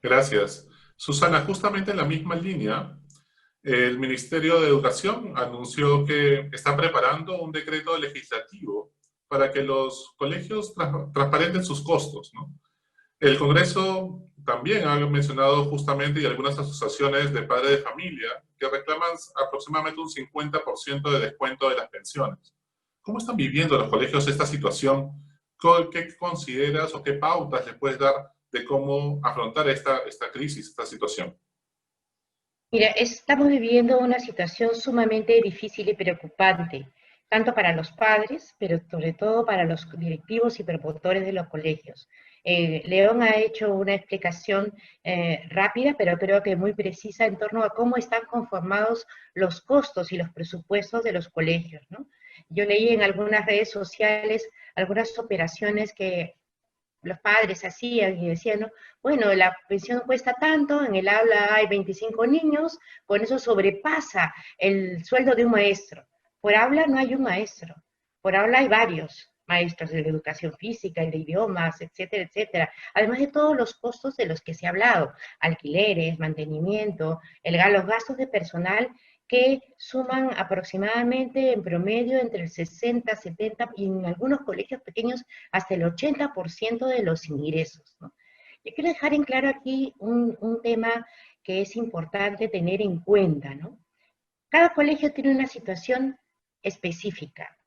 Gracias. Susana, justamente en la misma línea, el Ministerio de Educación anunció que está preparando un decreto legislativo para que los colegios transparenten sus costos, ¿no? El Congreso también ha mencionado justamente, y algunas asociaciones de padres de familia, que reclaman aproximadamente un 50% de descuento de las pensiones. ¿Cómo están viviendo los colegios esta situación? ¿Qué consideras o qué pautas les puedes dar de cómo afrontar esta crisis, esta situación? Mira, estamos viviendo una situación sumamente difícil y preocupante, tanto para los padres, pero sobre todo para los directivos y promotores de los colegios. León ha hecho una explicación rápida, pero creo que muy precisa en torno a cómo están conformados los costos y los presupuestos de los colegios, ¿no? Yo leí en algunas redes sociales algunas operaciones que los padres hacían y decían, ¿no? Bueno, la pensión cuesta tanto, en el aula hay 25 niños, con eso sobrepasa el sueldo de un maestro. Por aula no hay un maestro, por aula hay varios maestros de educación física, el de idiomas, etcétera, etcétera. Además de todos los costos de los que se ha hablado, alquileres, mantenimiento, los gastos de personal que suman aproximadamente en promedio entre el 60, 70 y en algunos colegios pequeños hasta el 80% de los ingresos, ¿no? Yo quiero dejar en claro aquí un tema que es importante tener en cuenta, ¿no? Cada colegio tiene una situación específica,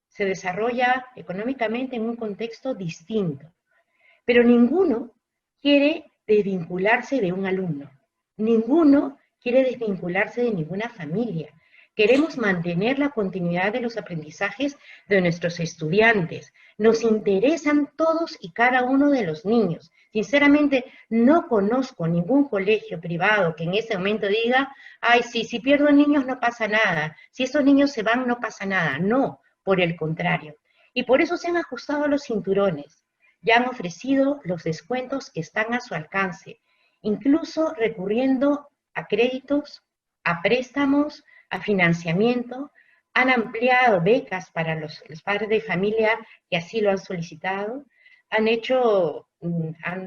se desarrolla económicamente en un contexto distinto, pero ninguno quiere desvincularse de un alumno, ninguno quiere desvincularse de ninguna familia. Queremos mantener la continuidad de los aprendizajes de nuestros estudiantes. Nos interesan todos y cada uno de los niños. Sinceramente, no conozco ningún colegio privado que en ese momento diga, ay, sí, si pierdo niños no pasa nada, si estos niños se van no pasa nada. No, por el contrario. Y por eso se han ajustado los cinturones. Ya han ofrecido los descuentos que están a su alcance, incluso recurriendo a créditos, a préstamos, a financiamiento, han ampliado becas para los padres de familia que así lo han solicitado, han hecho,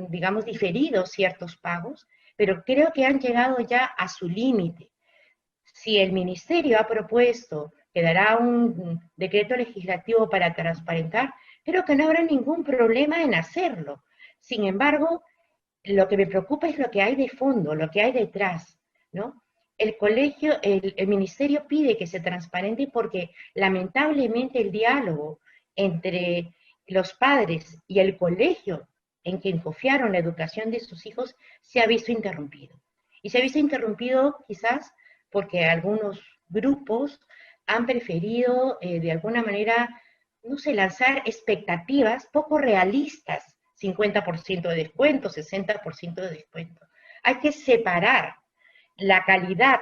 digamos, diferido ciertos pagos, pero creo que han llegado ya a su límite. Si el ministerio ha propuesto que dará un decreto legislativo para transparentar, creo que no habrá ningún problema en hacerlo. Sin embargo, lo que me preocupa es lo que hay de fondo, lo que hay detrás, ¿no? El colegio, el ministerio pide que se transparente porque lamentablemente el diálogo entre los padres y el colegio en quien confiaron la educación de sus hijos se ha visto interrumpido. Y se ha visto interrumpido quizás porque algunos grupos han preferido de alguna manera, no sé, lanzar expectativas poco realistas, 50% de descuento, 60% de descuento. Hay que separar la calidad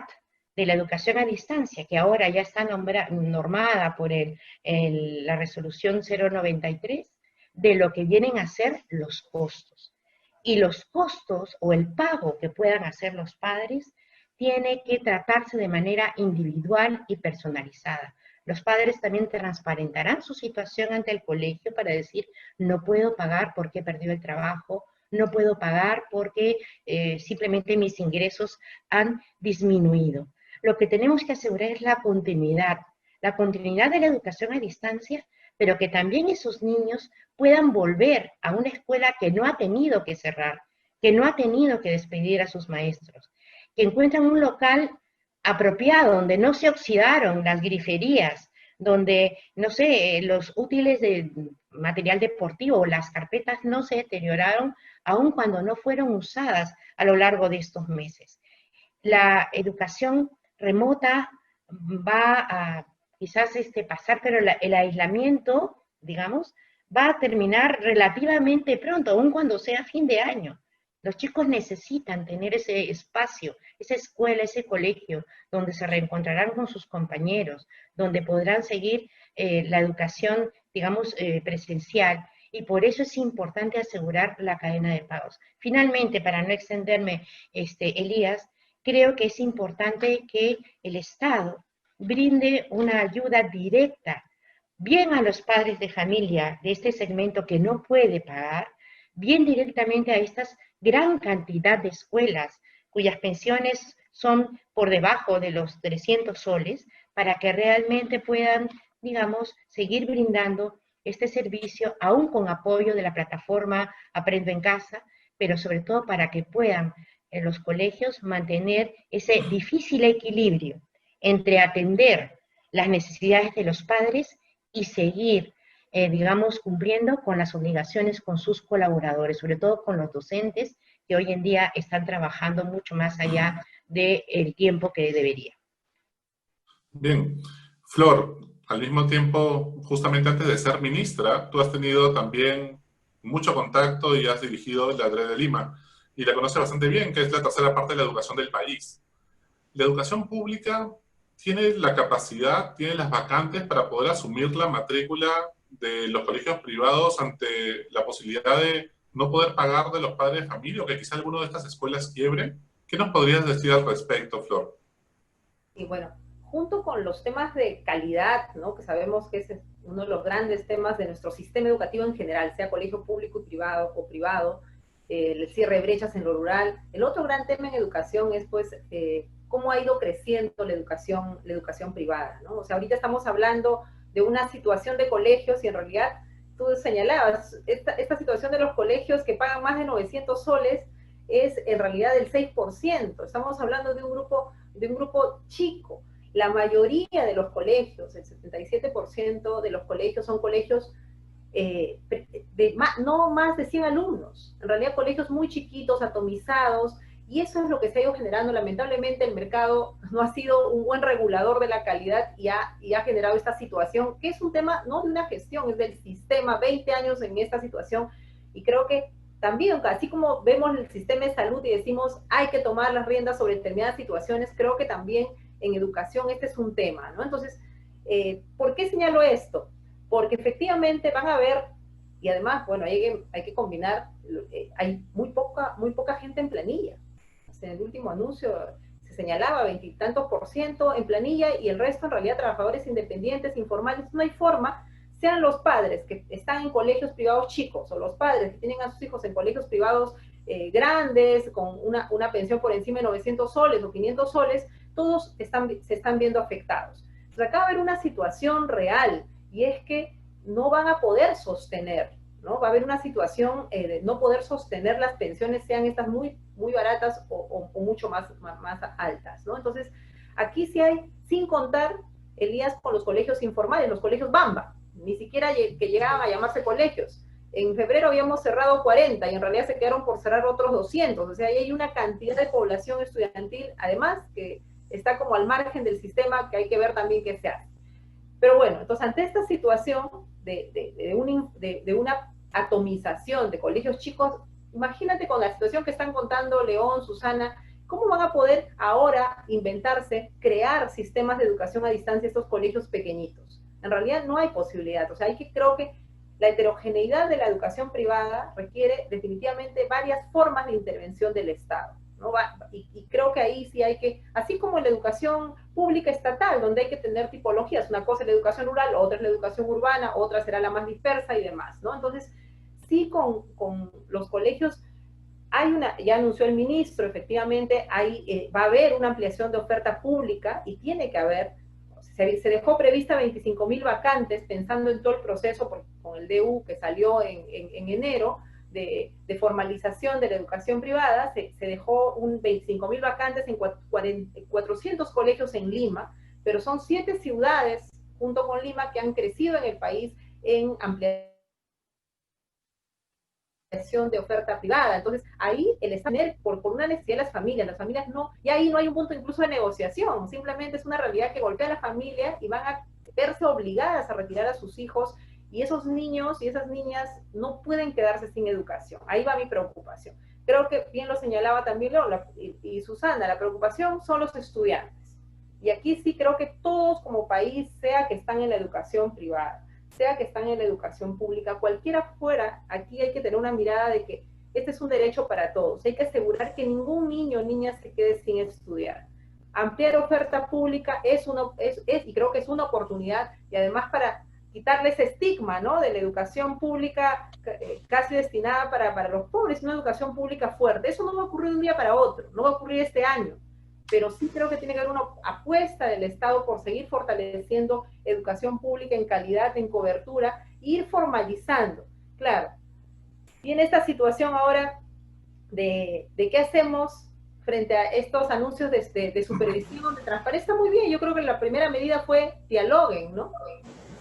de la educación a distancia, que ahora ya está normada por la resolución 093, de lo que vienen a ser los costos. Y los costos o el pago que puedan hacer los padres tiene que tratarse de manera individual y personalizada. Los padres también transparentarán su situación ante el colegio para decir, no puedo pagar porque he perdido el trabajo, no puedo pagar porque simplemente mis ingresos han disminuido. Lo que tenemos que asegurar es la continuidad de la educación a distancia, pero que también esos niños puedan volver a una escuela que no ha tenido que cerrar, que no ha tenido que despedir a sus maestros, que encuentran un local apropiado, donde no se oxidaron las griferías, donde, no sé, los útiles de material deportivo o las carpetas no se deterioraron, aun cuando no fueron usadas a lo largo de estos meses. La educación remota va a quizás pasar, pero el aislamiento, digamos, va a terminar relativamente pronto, aun cuando sea fin de año. Los chicos necesitan tener ese espacio, esa escuela, ese colegio, donde se reencontrarán con sus compañeros, donde podrán seguir la educación, digamos, presencial, y por eso es importante asegurar la cadena de pagos. Finalmente, para no extenderme, Elías, creo que es importante que el Estado brinde una ayuda directa, bien a los padres de familia de este segmento que no puede pagar, bien directamente a estas gran cantidad de escuelas cuyas pensiones son por debajo de los 300 soles, para que realmente puedan, digamos, seguir brindando este servicio, aún con apoyo de la plataforma Aprendo en Casa, pero sobre todo para que puedan en los colegios mantener ese difícil equilibrio entre atender las necesidades de los padres y seguir, digamos, cumpliendo con las obligaciones con sus colaboradores, sobre todo con los docentes que hoy en día están trabajando mucho más allá del tiempo que debería. Bien. Flor, al mismo tiempo, justamente antes de ser ministra, tú has tenido también mucho contacto y has dirigido la ADRE de Lima, y la conoces bastante bien, que es la tercera parte de la educación del país. La educación pública tiene la capacidad, tiene las vacantes para poder asumir la matrícula de los colegios privados ante la posibilidad de no poder pagar de los padres de familia, o que quizá alguno de estas escuelas quiebre. ¿Qué nos podrías decir al respecto, Flor? Y bueno, junto con los temas de calidad, ¿no?, que sabemos que es uno de los grandes temas de nuestro sistema educativo en general, sea colegio público y privado o privado, el cierre de brechas en lo rural. El otro gran tema en educación es, pues, cómo ha ido creciendo la educación privada, ¿no? O sea, ahorita estamos hablando de una situación de colegios y en realidad tú señalabas, esta situación de los colegios que pagan más de 900 soles es en realidad del 6%. Estamos hablando de un grupo chico. La mayoría de los colegios, el 77% de los colegios son colegios no más de 100 alumnos, en realidad colegios muy chiquitos, atomizados, y eso es lo que se ha ido generando. Lamentablemente el mercado no ha sido un buen regulador de la calidad y ha generado esta situación, que es un tema no de una gestión, es del sistema, 20 años en esta situación, y creo que también, así como vemos el sistema de salud y decimos hay que tomar las riendas sobre determinadas situaciones, creo que también en educación este es un tema, ¿no? Entonces, ¿por qué señalo esto? Porque efectivamente van a haber, y además, bueno, hay que combinar, hay muy poca gente en planilla. O sea, en el último anuncio se señalaba 20 y tantos % en planilla y el resto en realidad trabajadores independientes, informales. No hay forma, sean los padres que están en colegios privados chicos o los padres que tienen a sus hijos en colegios privados grandes, con una pensión por encima de 900 soles o 500 soles, todos se están viendo afectados. Entonces acá va a haber una situación real, y es que no van a poder sostener, ¿no? Va a haber una situación de no poder sostener las pensiones, sean estas muy, muy baratas o mucho más altas, ¿no? Entonces, aquí sí hay, sin contar, Elías, con los colegios informales, los colegios Bamba, ni siquiera que llegaban a llamarse colegios. En febrero habíamos cerrado 40 y en realidad se quedaron por cerrar otros 200, o sea, ahí hay una cantidad de población estudiantil, además, que está como al margen del sistema, que hay que ver también qué se hace. Pero bueno, entonces ante esta situación de una atomización de colegios chicos, imagínate con la situación que están contando León, Susana, ¿cómo van a poder ahora inventarse, crear sistemas de educación a distancia estos colegios pequeñitos? En realidad no hay posibilidad. O sea, creo que la heterogeneidad de la educación privada requiere definitivamente varias formas de intervención del Estado, ¿no? Y creo que ahí sí hay que, así como en la educación pública estatal, donde hay que tener tipologías, una cosa es la educación rural, otra es la educación urbana, otra será la más dispersa y demás, ¿no? Entonces, sí con los colegios ya anunció el ministro, efectivamente, va a haber una ampliación de oferta pública y tiene que haber, se dejó prevista 25.000 vacantes pensando en todo el proceso con el DU que salió en enero, de formalización de la educación privada, se dejó 25.000 vacantes en 400 colegios en Lima, pero son 7 ciudades junto con Lima que han crecido en el país en ampliación de oferta privada. Entonces ahí el Estado, por una necesidad de las familias no, y ahí no hay un punto incluso de negociación, simplemente es una realidad que golpea a la familia y van a verse obligadas a retirar a sus hijos, y esos niños y esas niñas no pueden quedarse sin educación. Ahí va mi preocupación. Creo que bien lo señalaba también León y Susana, la preocupación son los estudiantes. Y aquí sí creo que todos como país, sea que están en la educación privada, sea que están en la educación pública, cualquiera fuera, aquí hay que tener una mirada de que este es un derecho para todos. Hay que asegurar que ningún niño o niña se quede sin estudiar. Ampliar oferta pública y creo que es una oportunidad, y además para quitarle ese estigma, ¿no?, de la educación pública casi destinada para los pobres, una educación pública fuerte. Eso no va a ocurrir de un día para otro, no va a ocurrir este año, pero sí creo que tiene que haber una apuesta del Estado por seguir fortaleciendo educación pública en calidad, en cobertura, ir formalizando. Claro, viene esta situación ahora de qué hacemos frente a estos anuncios de supervisión, de transparencia. Está muy bien, yo creo que la primera medida fue dialoguen, ¿no?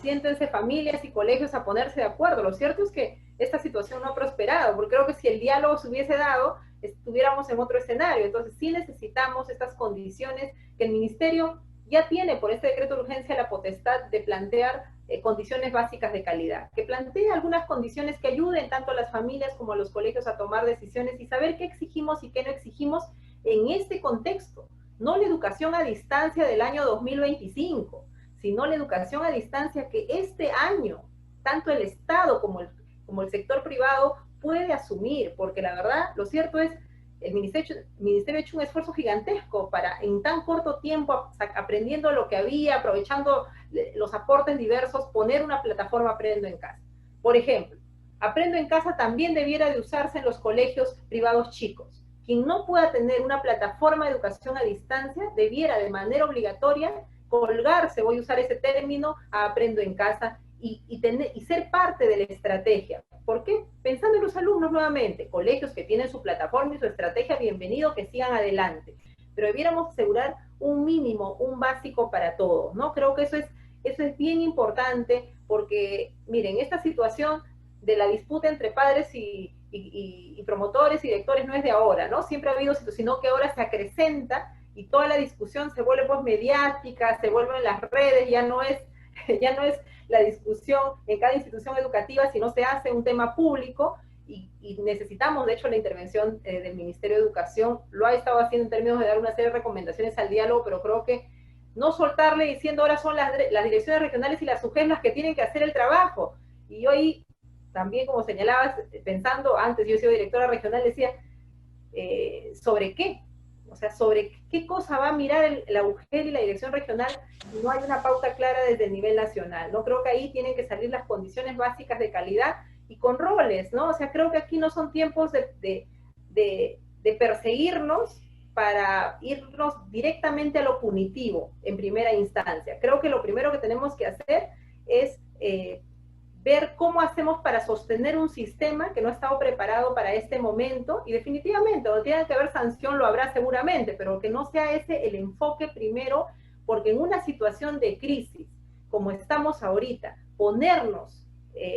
Siéntense familias y colegios a ponerse de acuerdo. Lo cierto es que esta situación no ha prosperado, porque creo que si el diálogo se hubiese dado, estuviéramos en otro escenario. Entonces sí necesitamos estas condiciones que el Ministerio ya tiene por este decreto de urgencia la potestad de plantear condiciones básicas de calidad, que plantee algunas condiciones que ayuden tanto a las familias como a los colegios a tomar decisiones y saber qué exigimos y qué no exigimos en este contexto, no la educación a distancia del año 2025, sino la educación a distancia que este año, tanto el Estado como el sector privado puede asumir, porque la verdad, lo cierto es, el ministerio ha hecho un esfuerzo gigantesco para, en tan corto tiempo, aprendiendo lo que había, aprovechando los aportes diversos, poner una plataforma Aprendo en Casa. Por ejemplo, Aprendo en Casa también debiera de usarse en los colegios privados chicos. Quien no pueda tener una plataforma de educación a distancia debiera de manera obligatoria colgarse, voy a usar ese término, a Aprendo en Casa y ser parte de la estrategia. ¿Por qué? Pensando en los alumnos nuevamente, colegios que tienen su plataforma y su estrategia, bienvenido, que sigan adelante. Pero debiéramos asegurar un mínimo, un básico para todos, ¿no? Creo que eso es bien importante porque, miren, esta situación de la disputa entre padres y promotores y directores no es de ahora, ¿no? Siempre ha habido, sino que ahora se acrecenta y toda la discusión se vuelve pues mediática, se vuelve en las redes, ya no es la discusión en cada institución educativa, sino se hace un tema público y necesitamos, de hecho, la intervención del Ministerio de Educación. Lo ha estado haciendo en términos de dar una serie de recomendaciones al diálogo, pero creo que no soltarle diciendo ahora son las direcciones regionales y las SUGES las que tienen que hacer el trabajo. Y yo ahí también, como señalabas, pensando antes, yo he sido directora regional, decía, ¿sobre qué? O sea, sobre qué cosa va a mirar la UGEL y la dirección regional si no hay una pauta clara desde el nivel nacional, ¿no? Creo que ahí tienen que salir las condiciones básicas de calidad y con roles, ¿no? O sea, creo que aquí no son tiempos de perseguirnos para irnos directamente a lo punitivo en primera instancia. Creo que lo primero que tenemos que hacer es ver cómo hacemos para sostener un sistema que no ha estado preparado para este momento, y definitivamente, donde tiene que haber sanción lo habrá seguramente, pero que no sea ese el enfoque primero, porque en una situación de crisis, como estamos ahorita, ponernos,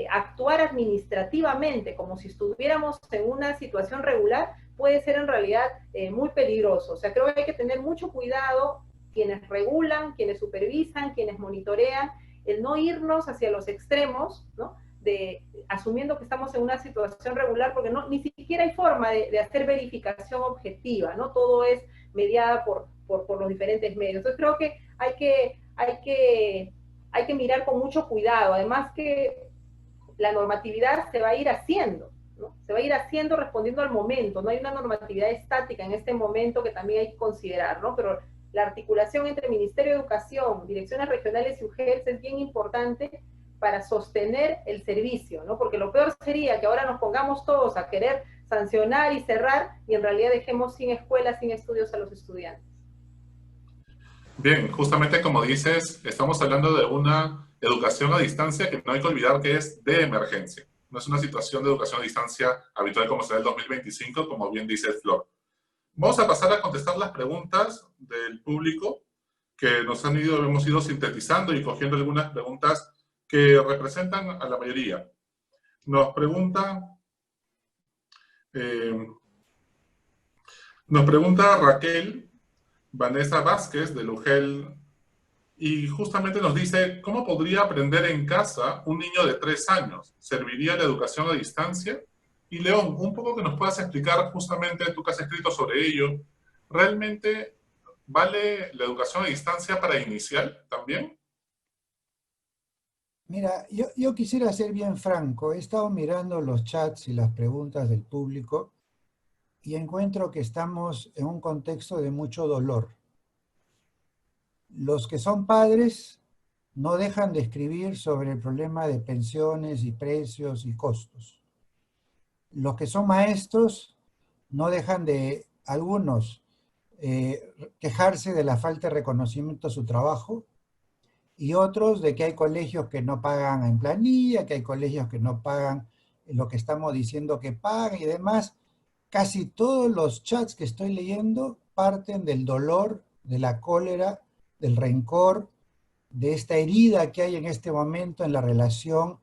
actuar administrativamente como si estuviéramos en una situación regular, puede ser en realidad muy peligroso. O sea, creo que hay que tener mucho cuidado quienes regulan, quienes supervisan, quienes monitorean, el no irnos hacia los extremos, ¿no? Asumiendo que estamos en una situación regular, porque ni siquiera hay forma de hacer verificación objetiva, ¿no? Todo es mediada por los diferentes medios. Entonces creo que hay que mirar con mucho cuidado, además que la normatividad se va a ir haciendo, ¿no? Se va a ir haciendo respondiendo al momento, no hay una normatividad estática en este momento que también hay que considerar, ¿no? Pero la articulación entre Ministerio de Educación, direcciones regionales y UGELS es bien importante para sostener el servicio, ¿no? Porque lo peor sería que ahora nos pongamos todos a querer sancionar y cerrar y en realidad dejemos sin escuelas, sin estudios a los estudiantes. Bien, justamente como dices, estamos hablando de una educación a distancia que no hay que olvidar que es de emergencia. No es una situación de educación a distancia habitual como será el 2025, como bien dice Flor. Vamos a pasar a contestar las preguntas del público que hemos ido sintetizando y cogiendo algunas preguntas que representan a la mayoría. Nos pregunta Raquel Vanessa Vázquez de UGEL y justamente nos dice, ¿cómo podría aprender en casa un niño de 3 años? ¿Serviría la educación a distancia? Y León, un poco que nos puedas explicar justamente, tú que has escrito sobre ello, ¿realmente vale la educación a distancia para inicial también? Mira, yo quisiera ser bien franco. He estado mirando los chats y las preguntas del público y encuentro que estamos en un contexto de mucho dolor. Los que son padres no dejan de escribir sobre el problema de pensiones y precios y costos. Los que son maestros no dejan de, algunos, quejarse de la falta de reconocimiento a su trabajo, y otros de que hay colegios que no pagan en planilla, que hay colegios que no pagan lo que estamos diciendo que pagan y demás. Casi todos los chats que estoy leyendo parten del dolor, de la cólera, del rencor, de esta herida que hay en este momento en la relación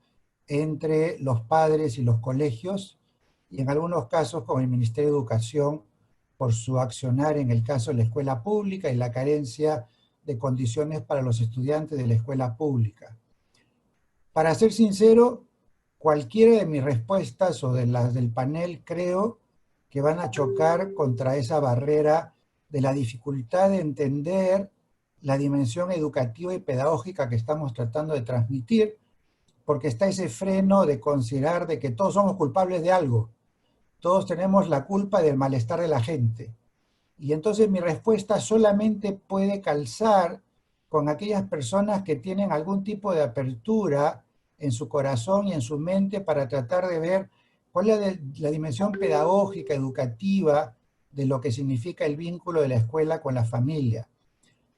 entre los padres y los colegios, y en algunos casos con el Ministerio de Educación por su accionar en el caso de la escuela pública y la carencia de condiciones para los estudiantes de la escuela pública. Para ser sincero, cualquiera de mis respuestas o de las del panel creo que van a chocar contra esa barrera de la dificultad de entender la dimensión educativa y pedagógica que estamos tratando de transmitir, porque está ese freno de considerar de que todos somos culpables de algo, todos tenemos la culpa del malestar de la gente. Y entonces mi respuesta solamente puede calzar con aquellas personas que tienen algún tipo de apertura en su corazón y en su mente para tratar de ver cuál es la dimensión pedagógica, educativa, de lo que significa el vínculo de la escuela con la familia.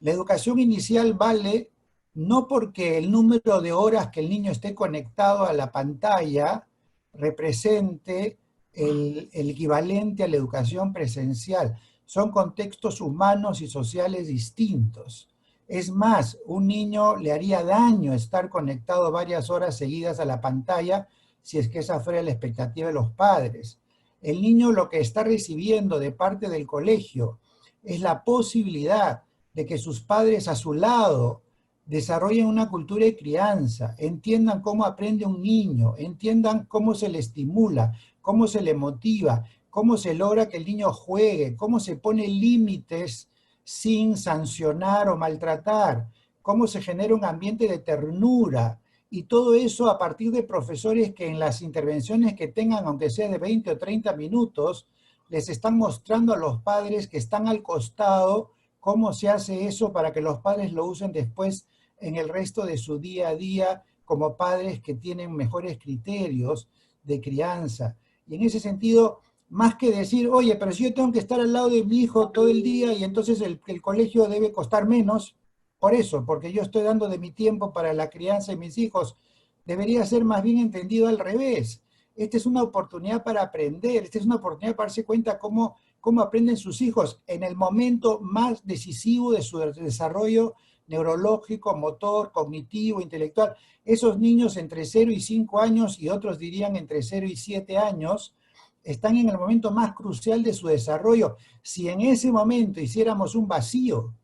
La educación inicial vale no porque el número de horas que el niño esté conectado a la pantalla represente el equivalente a la educación presencial. Son contextos humanos y sociales distintos. Es más, un niño le haría daño estar conectado varias horas seguidas a la pantalla si es que esa fuera la expectativa de los padres. El niño lo que está recibiendo de parte del colegio es la posibilidad de que sus padres a su lado desarrollen una cultura de crianza, entiendan cómo aprende un niño, entiendan cómo se le estimula, cómo se le motiva, cómo se logra que el niño juegue, cómo se pone límites sin sancionar o maltratar, cómo se genera un ambiente de ternura, y todo eso a partir de profesores que en las intervenciones que tengan, aunque sea de 20 o 30 minutos, les están mostrando a los padres que están al costado cómo se hace eso para que los padres lo usen después en el resto de su día a día como padres que tienen mejores criterios de crianza. Y en ese sentido, más que decir, oye, pero si yo tengo que estar al lado de mi hijo todo el día y entonces el colegio debe costar menos, por eso, porque yo estoy dando de mi tiempo para la crianza de mis hijos, debería ser más bien entendido al revés. Esta es una oportunidad para aprender, esta es una oportunidad para darse cuenta cómo aprenden sus hijos en el momento más decisivo de su desarrollo neurológico, motor, cognitivo, intelectual. Esos niños entre 0 y 5 años, y otros dirían entre 0 y 7 años, están en el momento más crucial de su desarrollo. Si en ese momento hiciéramos un vacío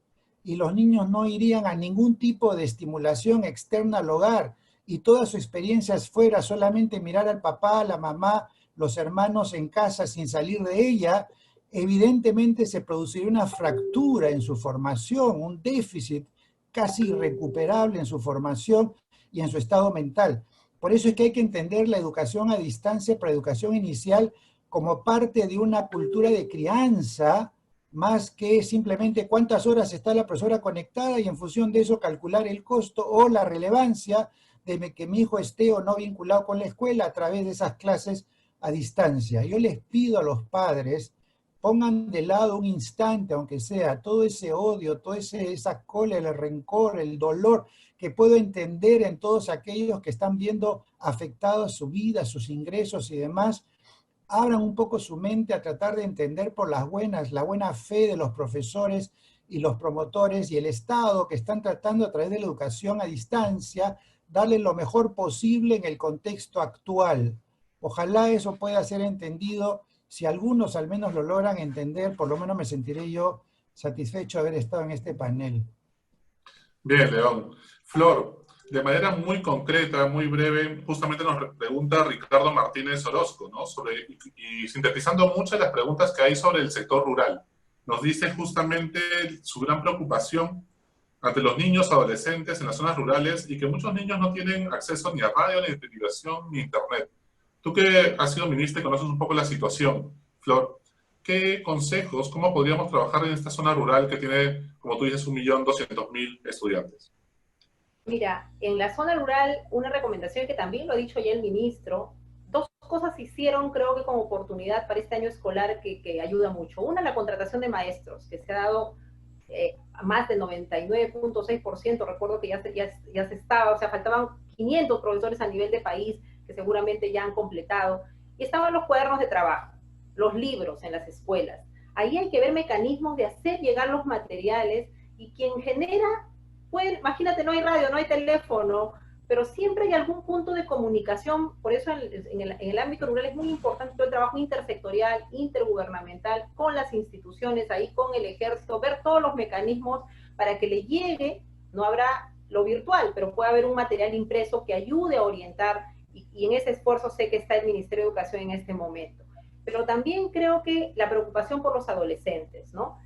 y los niños no irían a ningún tipo de estimulación externa al hogar y todas sus experiencias fuera solamente mirar al papá, a la mamá, los hermanos en casa sin salir de ella, evidentemente se produciría una fractura en su formación, un déficit casi irrecuperable en su formación y en su estado mental. Por eso es que hay que entender la educación a distancia para educación inicial como parte de una cultura de crianza, más que simplemente cuántas horas está la profesora conectada y en función de eso calcular el costo o la relevancia de que mi hijo esté o no vinculado con la escuela a través de esas clases a distancia. Yo les pido a los padres, pongan de lado un instante, aunque sea, todo ese odio, toda esa cólera, el rencor, el dolor que puedo entender en todos aquellos que están viendo afectados su vida, sus ingresos y demás. Abran un poco su mente a tratar de entender por las buenas, la buena fe de los profesores y los promotores y el Estado que están tratando a través de la educación a distancia, darle lo mejor posible en el contexto actual. Ojalá eso pueda ser entendido. Si algunos al menos lo logran entender, por lo menos me sentiré yo satisfecho de haber estado en este panel. Bien, León. Flor, de manera muy concreta, muy breve, justamente nos pregunta Ricardo Martínez Orozco, ¿no? Y sintetizando muchas de las preguntas que hay sobre el sector rural. Nos dice justamente su gran preocupación ante los niños adolescentes en las zonas rurales y que muchos niños no tienen acceso ni a radio, ni a televisión, ni a internet. Tú que has sido ministra y conoces un poco la situación, Flor, ¿qué consejos, cómo podríamos trabajar en esta zona rural que tiene, como tú dices, 1.200.000 estudiantes? Mira, en la zona rural, una recomendación que también lo ha dicho ya el ministro, dos cosas se hicieron, creo que como oportunidad para este año escolar que ayuda mucho. Una, la contratación de maestros, que se ha dado más del 99.6%, recuerdo que ya se estaba, o sea, faltaban 500 profesores a nivel de país que seguramente ya han completado, y estaban los cuadernos de trabajo, los libros en las escuelas. Ahí hay que ver mecanismos de hacer llegar los materiales, y quien genera, pues, imagínate, no hay radio, no hay teléfono, pero siempre hay algún punto de comunicación. Por eso en el ámbito rural es muy importante todo el trabajo intersectorial, intergubernamental, con las instituciones, ahí con el ejército, ver todos los mecanismos para que le llegue. No habrá lo virtual, pero puede haber un material impreso que ayude a orientar, y en ese esfuerzo sé que está el Ministerio de Educación en este momento. Pero también creo que la preocupación por los adolescentes, ¿no?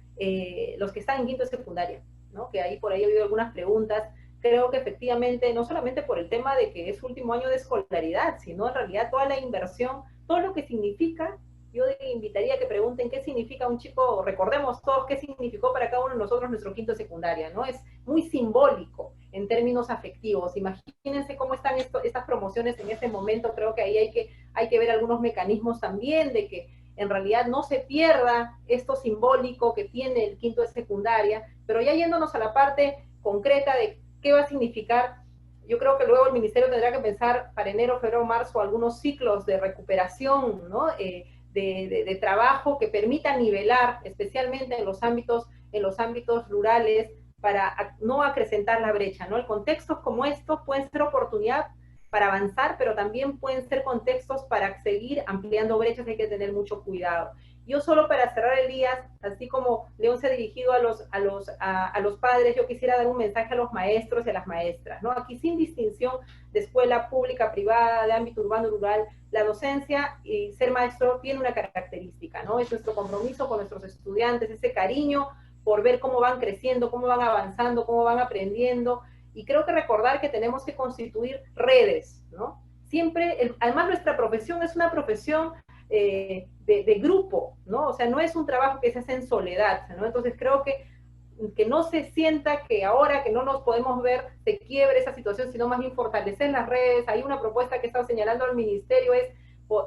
Los que están en quinto de secundaria, ¿no? Que ahí por ahí ha habido algunas preguntas. Creo que efectivamente, no solamente por el tema de que es su último año de escolaridad, sino en realidad toda la inversión, todo lo que significa. Yo invitaría a que pregunten qué significa un chico, recordemos todos qué significó para cada uno de nosotros nuestro quinto de secundaria, ¿no? Es muy simbólico en términos afectivos. Imagínense cómo están estas promociones en este momento. Creo que ahí hay que ver algunos mecanismos también de que en realidad no se pierda esto simbólico que tiene el quinto de secundaria, pero ya yéndonos a la parte concreta de qué va a significar. Yo creo que luego el Ministerio tendrá que pensar para enero, febrero, marzo algunos ciclos de recuperación, ¿no? De trabajo que permita nivelar, especialmente en los ámbitos rurales, para no acrecentar la brecha, ¿no? El contextos como estos pueden ser oportunidad para avanzar, pero también pueden ser contextos para seguir ampliando brechas. Hay que tener mucho cuidado. Yo solo para cerrar el día, así como León se ha dirigido a los padres, yo quisiera dar un mensaje a los maestros y a las maestras, ¿no? Aquí sin distinción de escuela pública, privada, de ámbito urbano, rural, la docencia y ser maestro tiene una característica, ¿no? Es nuestro compromiso con nuestros estudiantes, ese cariño por ver cómo van creciendo, cómo van avanzando, cómo van aprendiendo, y creo que recordar que tenemos que constituir redes, ¿no? Siempre, además nuestra profesión es una profesión de grupo, ¿no? O sea, no es un trabajo que se hace en soledad, ¿no? Entonces creo que no se sienta que ahora que no nos podemos ver se quiebre esa situación, sino más bien fortalecer las redes. Hay una propuesta que he estado señalando al ministerio,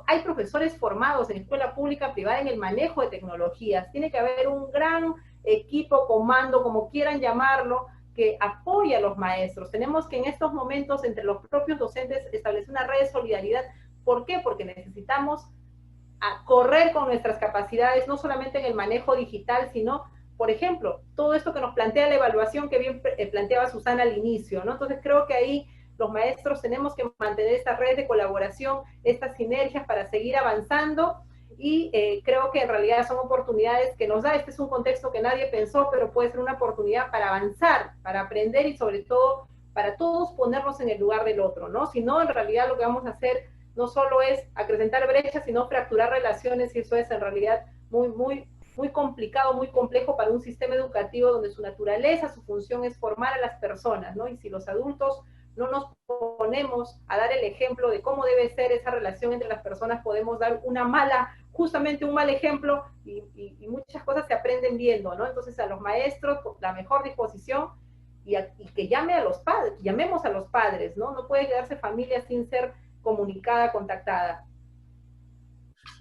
hay profesores formados en escuela pública, privada, en el manejo de tecnologías. Tiene que haber un gran equipo, comando, como quieran llamarlo, que apoye a los maestros. Tenemos que en estos momentos, entre los propios docentes, establecer una red de solidaridad. ¿Por qué? Porque necesitamos correr con nuestras capacidades, no solamente en el manejo digital, sino, por ejemplo, todo esto que nos plantea la evaluación que bien planteaba Susana al inicio, ¿no? Entonces creo que ahí los maestros tenemos que mantener estas redes de colaboración, estas sinergias para seguir avanzando, y creo que en realidad son oportunidades que nos da. Este es un contexto que nadie pensó, pero puede ser una oportunidad para avanzar, para aprender, y sobre todo para todos ponernos en el lugar del otro, ¿no? Si no, en realidad lo que vamos a hacer no solo es acrecentar brechas, sino fracturar relaciones, y eso es en realidad muy complicado, muy complejo para un sistema educativo donde su naturaleza, su función es formar a las personas, ¿no? Y si los adultos no nos ponemos a dar el ejemplo de cómo debe ser esa relación entre las personas, podemos dar justamente un mal ejemplo, y muchas cosas se aprenden viendo, ¿no? Entonces a los maestros, la mejor disposición, y que llamemos a los padres, ¿no? No puede quedarse familia sin ser comunicada, contactada.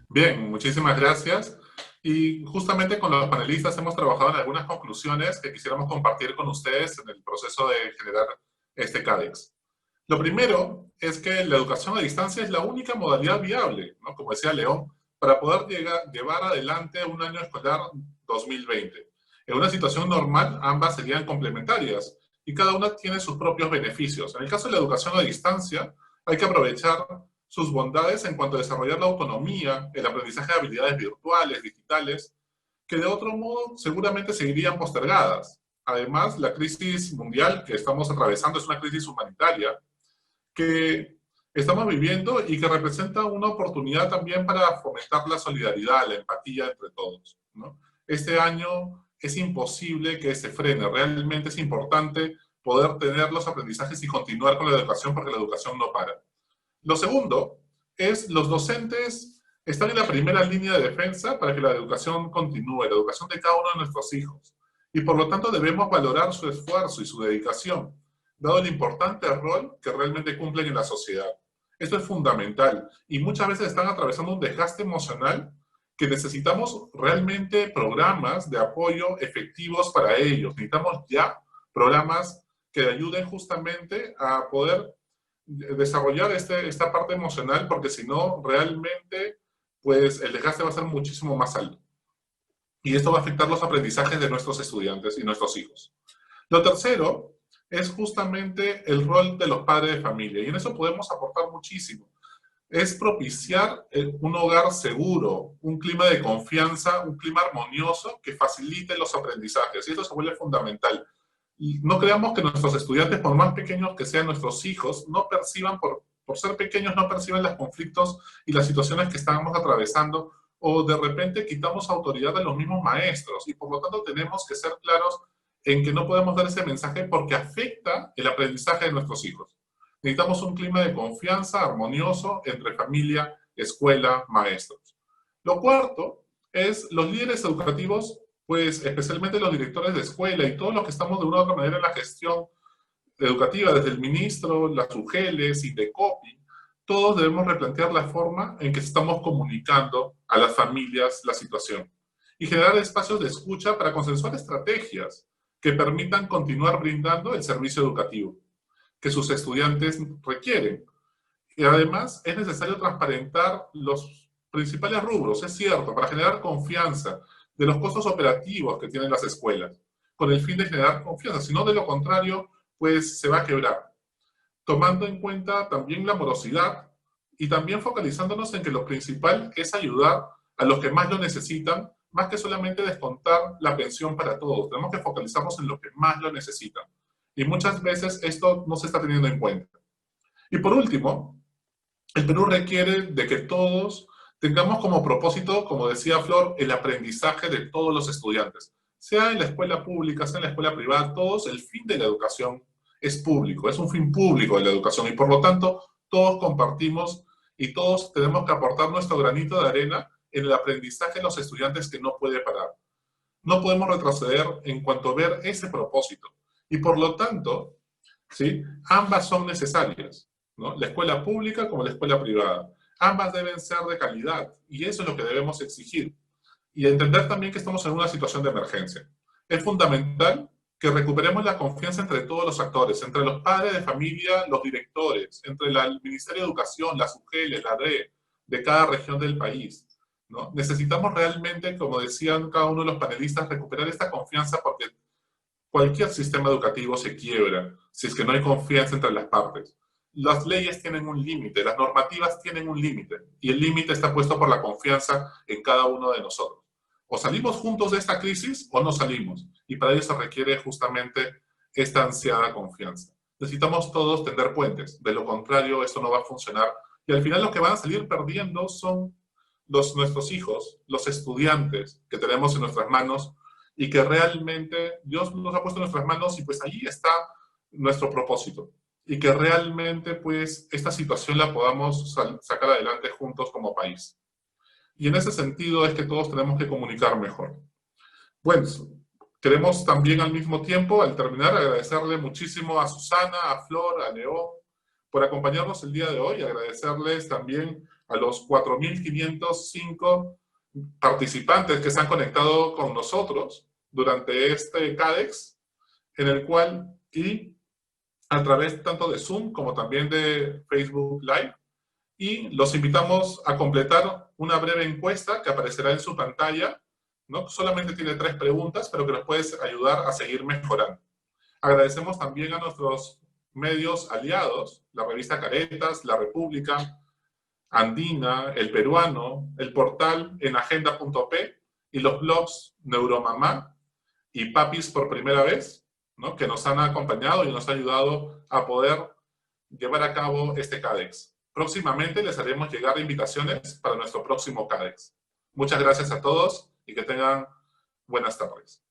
Bien, muchísimas gracias. Y justamente con los panelistas hemos trabajado en algunas conclusiones que quisiéramos compartir con ustedes en el proceso de generar este CADEX. Lo primero es que la educación a distancia es la única modalidad viable, ¿no? Como decía León, para poder llevar adelante un año escolar 2020. En una situación normal, ambas serían complementarias y cada una tiene sus propios beneficios. En el caso de la educación a distancia, hay que aprovechar sus bondades en cuanto a desarrollar la autonomía, el aprendizaje de habilidades virtuales, digitales, que de otro modo seguramente seguirían postergadas. Además, la crisis mundial que estamos atravesando es una crisis humanitaria que estamos viviendo y que representa una oportunidad también para fomentar la solidaridad, la empatía entre todos, ¿no? Este año es imposible que se frene. Realmente es importante poder tener los aprendizajes y continuar con la educación, porque la educación no para. Lo segundo es los docentes están en la primera línea de defensa para que la educación continúe, la educación de cada uno de nuestros hijos. Y por lo tanto debemos valorar su esfuerzo y su dedicación, dado el importante rol que realmente cumplen en la sociedad. Esto es fundamental y muchas veces están atravesando un desgaste emocional que necesitamos realmente programas de apoyo efectivos para ellos. Necesitamos ya programas que ayuden justamente a poder desarrollar esta parte emocional, porque si no, realmente, pues el desgaste va a ser muchísimo más alto. Y esto va a afectar los aprendizajes de nuestros estudiantes y nuestros hijos. Lo tercero es justamente el rol de los padres de familia, y en eso podemos aportar muchísimo. Es propiciar un hogar seguro, un clima de confianza, un clima armonioso que facilite los aprendizajes, y esto se vuelve fundamental. Y no creamos que nuestros estudiantes, por más pequeños que sean nuestros hijos, no perciban, por ser pequeños, no perciban los conflictos y las situaciones que estamos atravesando, o de repente quitamos autoridad a los mismos maestros, y por lo tanto tenemos que ser claros en que no podemos dar ese mensaje porque afecta el aprendizaje de nuestros hijos. Necesitamos un clima de confianza armonioso entre familia, escuela, maestros. Lo cuarto es los líderes educativos, pues especialmente los directores de escuela y todos los que estamos de una u otra manera en la gestión educativa, desde el ministro, las UGELes, Indecopi, todos debemos replantear la forma en que estamos comunicando a las familias la situación y generar espacios de escucha para consensuar estrategias que permitan continuar brindando el servicio educativo que sus estudiantes requieren. Y además es necesario transparentar los principales rubros, es cierto, para generar confianza de los costos operativos que tienen las escuelas, con el fin de generar confianza, si no de lo contrario, pues se va a quebrar. Tomando en cuenta también la morosidad y también focalizándonos en que lo principal es ayudar a los que más lo necesitan, más que solamente descontar la pensión para todos. Tenemos que focalizarnos en los que más lo necesitan. Y muchas veces esto no se está teniendo en cuenta. Y por último, el Perú requiere de que todos tengamos como propósito, como decía Flor, el aprendizaje de todos los estudiantes. Sea en la escuela pública, sea en la escuela privada, todos, el fin de la educación es público, es un fin público de la educación y por lo tanto todos compartimos y todos tenemos que aportar nuestro granito de arena en el aprendizaje de los estudiantes que no puede parar. No podemos retroceder en cuanto a ver ese propósito. Y por lo tanto, ¿sí?, ambas son necesarias, ¿no? La escuela pública como la escuela privada. Ambas deben ser de calidad y eso es lo que debemos exigir. Y entender también que estamos en una situación de emergencia. Es fundamental que recuperemos la confianza entre todos los actores, entre los padres de familia, los directores, entre el Ministerio de Educación, las UGELes, la DRE, de cada región del país, ¿no? Necesitamos realmente, como decían cada uno de los panelistas, recuperar esta confianza porque cualquier sistema educativo se quiebra si es que no hay confianza entre las partes. Las leyes tienen un límite, las normativas tienen un límite, y el límite está puesto por la confianza en cada uno de nosotros. O salimos juntos de esta crisis o no salimos, y para ello se requiere justamente esta ansiada confianza. Necesitamos todos tender puentes, de lo contrario esto no va a funcionar, y al final los que van a salir perdiendo son nuestros hijos, los estudiantes que tenemos en nuestras manos, y que realmente Dios nos ha puesto en nuestras manos y pues ahí está nuestro propósito. Y que realmente pues esta situación la podamos sacar adelante juntos como país. Y en ese sentido es que todos tenemos que comunicar mejor. Bueno, queremos también al mismo tiempo, al terminar, agradecerle muchísimo a Susana, a Flor, a León, por acompañarnos el día de hoy. Agradecerles también a los 4.505 participantes que se han conectado con nosotros durante este CADEX, en el cual, y a través tanto de Zoom como también de Facebook Live, y los invitamos a completar una breve encuesta que aparecerá en su pantalla, ¿no? Solamente tiene 3 preguntas, pero que nos puede ayudar a seguir mejorando. Agradecemos también a nuestros medios aliados, la revista Caretas, La República, Andina, El Peruano, el portal enagenda.p y los blogs Neuromamá y Papis por primera vez, ¿no?, que nos han acompañado y nos han ayudado a poder llevar a cabo este CADEX. Próximamente les haremos llegar invitaciones para nuestro próximo CADEX. Muchas gracias a todos y que tengan buenas tardes.